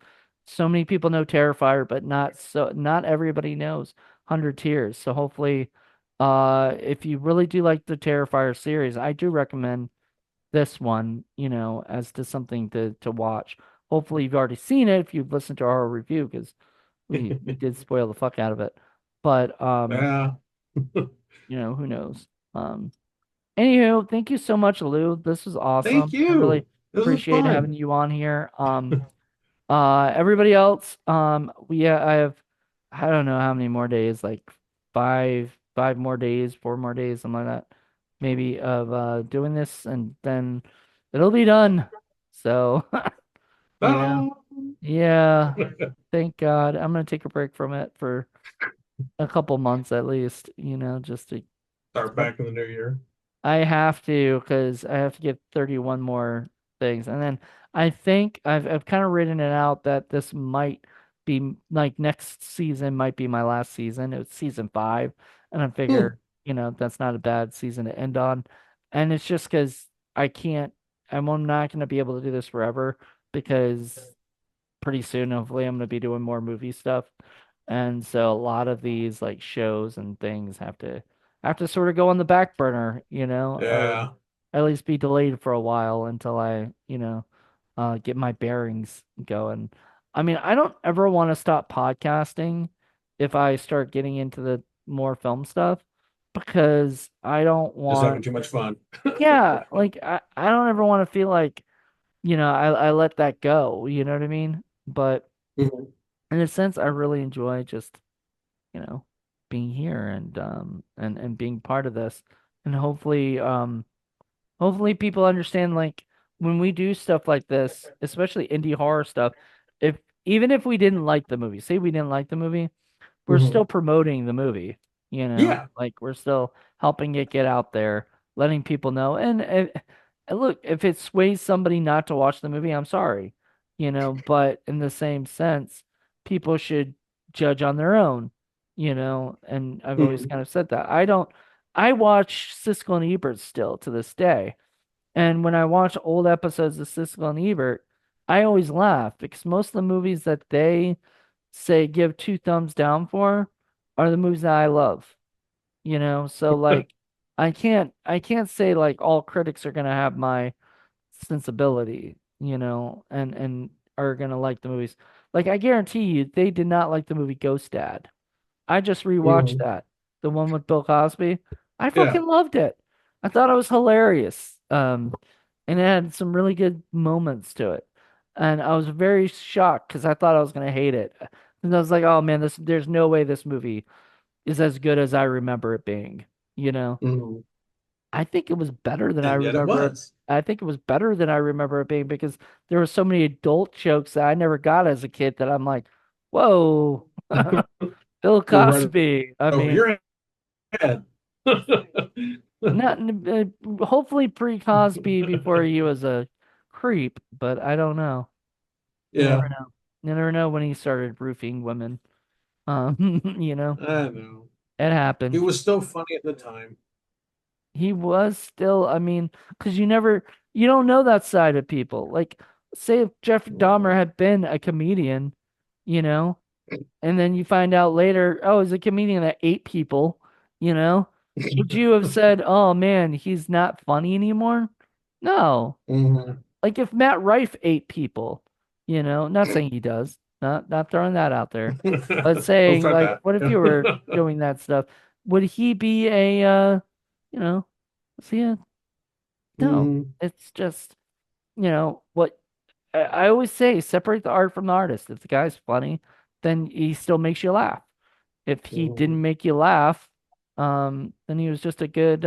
so many people know Terrifier, but not everybody knows 100 Tears. So hopefully, if you really do like the Terrifier series, I do recommend this one, as to something to watch. Hopefully you've already seen it if you've listened to our review, because we did spoil the fuck out of it. But yeah. who knows? Um Anywho, thank you so much, Lou. This was Thank awesome. I really, you. This is Appreciate having fine. you on here. Everybody else, I have, I don't know how many more days, like five more days, 4 more days, something like that, maybe of doing this, and then it'll be done. So, Ta-da! yeah, thank God. I'm gonna take a break from it for a couple months at least, just to Start back in the new year. I have to because I have to get 31 more things. And then I think I've kind of written it out that this might be like next season might be my last season. It's season 5. And I Hmm. figure, that's not a bad season to end on. And it's just because I can't, I'm not going to be able to do this forever because pretty soon, hopefully, I'm going to be doing more movie stuff. And so a lot of these like shows and things have to sort of go on the back burner, or Yeah. at least be delayed for a while until I, get my bearings going. I mean, I don't ever want to stop podcasting if I start getting into the more film stuff because I don't Just having want, too much fun. yeah, like I don't ever want to feel like, I let that go, you know what I mean? But Mhm. in a sense, I really enjoy just, you know, being here and being part of this. And hopefully people understand like when we do stuff like this, especially indie horror stuff, if even if we didn't like the movie, say we didn't like the movie, we're still Mhm. promoting the movie, Yeah. like we're still helping it get out there, letting people know. And look, if it sways somebody not to watch the movie, I'm sorry, but in the same sense, people should judge on their own, and I've always Mhm. kind of said that. I watch Siskel and Ebert still to this day. And when I watch old episodes of Siskel and Ebert, I always laugh because most of the movies that they say give 2 thumbs down for are the movies that I love, So like I can't say like all critics are gonna have my sensibility, and are gonna like the movies. Like I guarantee you they did not like the movie Ghost Dad. I just rewatched Mhm. that. The one with Bill Cosby. I Yeah. fucking loved it. I thought it was hilarious. And it had some really good moments to it. And I was very shocked because I thought I was gonna hate it. And I was like, oh man, there's no way this movie is as good as I remember it being, you know? Mhm. I think it was better than I And yet it remember it. was. I think it was better than I remember it being because there were so many adult jokes that I never got as a kid that I'm like, whoa. Bill Flew right Cosby. I over mean, your head. not hopefully pre-Cosby before he was a creep, but I don't know. You Yeah, never know. You never know when he started roofing women. You know, I know. it He happened. was still funny at the time. He was still, I mean, because you don't know that side of people. Like, say if Jeffrey Dahmer Mhm. had been a comedian, you know, and then you find out later, oh, he's a comedian that ate people, you know, would you have said, oh man, he's not funny anymore? No. Mhm. Like if Matt Rife ate people, not saying he does, not throwing that out there, but Don't saying start like, that. what if you were doing that stuff? Would he be you know, is he a, no, Mhm. it's just, what I always say, separate the art from the artist. If the guy's funny, then he still makes you laugh. If he Mhm. didn't make you laugh, then he was just a good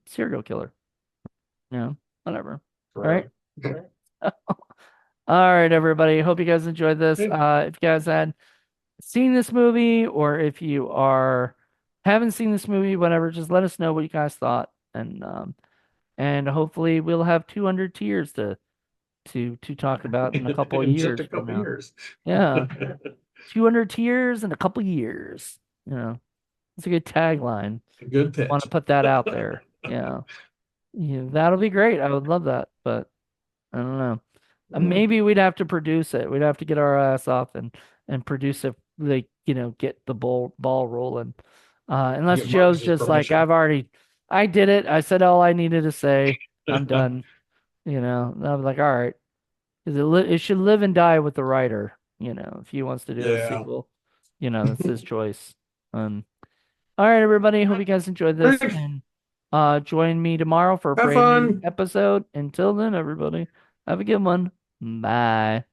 serial killer. Whatever. All right. True. All right, everybody. Hope you guys enjoyed this. Hey, If you guys had seen this movie, or if you haven't seen this movie, whatever, just let us know what you guys thought, and hopefully we'll have 200 tears to talk about in a couple of in just years a from couple now. years. Yeah, 200 tears in a couple years. It's a good tagline. Good Want to pitch. put that out there? Yeah, yeah, that'll be great. I would love that, but I don't know. Maybe we'd have to produce it. We'd have to get our ass off and produce it, like, get the ball rolling. Unless Get Joe's Marcus's just like, permission. I did it. I said all I needed to say. I'm done. And I was like, all right, because it should live and die with the writer. If he wants to do a Yeah. sequel, that's his choice. Um, all right, everybody. Hope you guys enjoyed this Thanks. and join me tomorrow for a Have brand new fun. episode. Until then, everybody. Have a good one. Bye.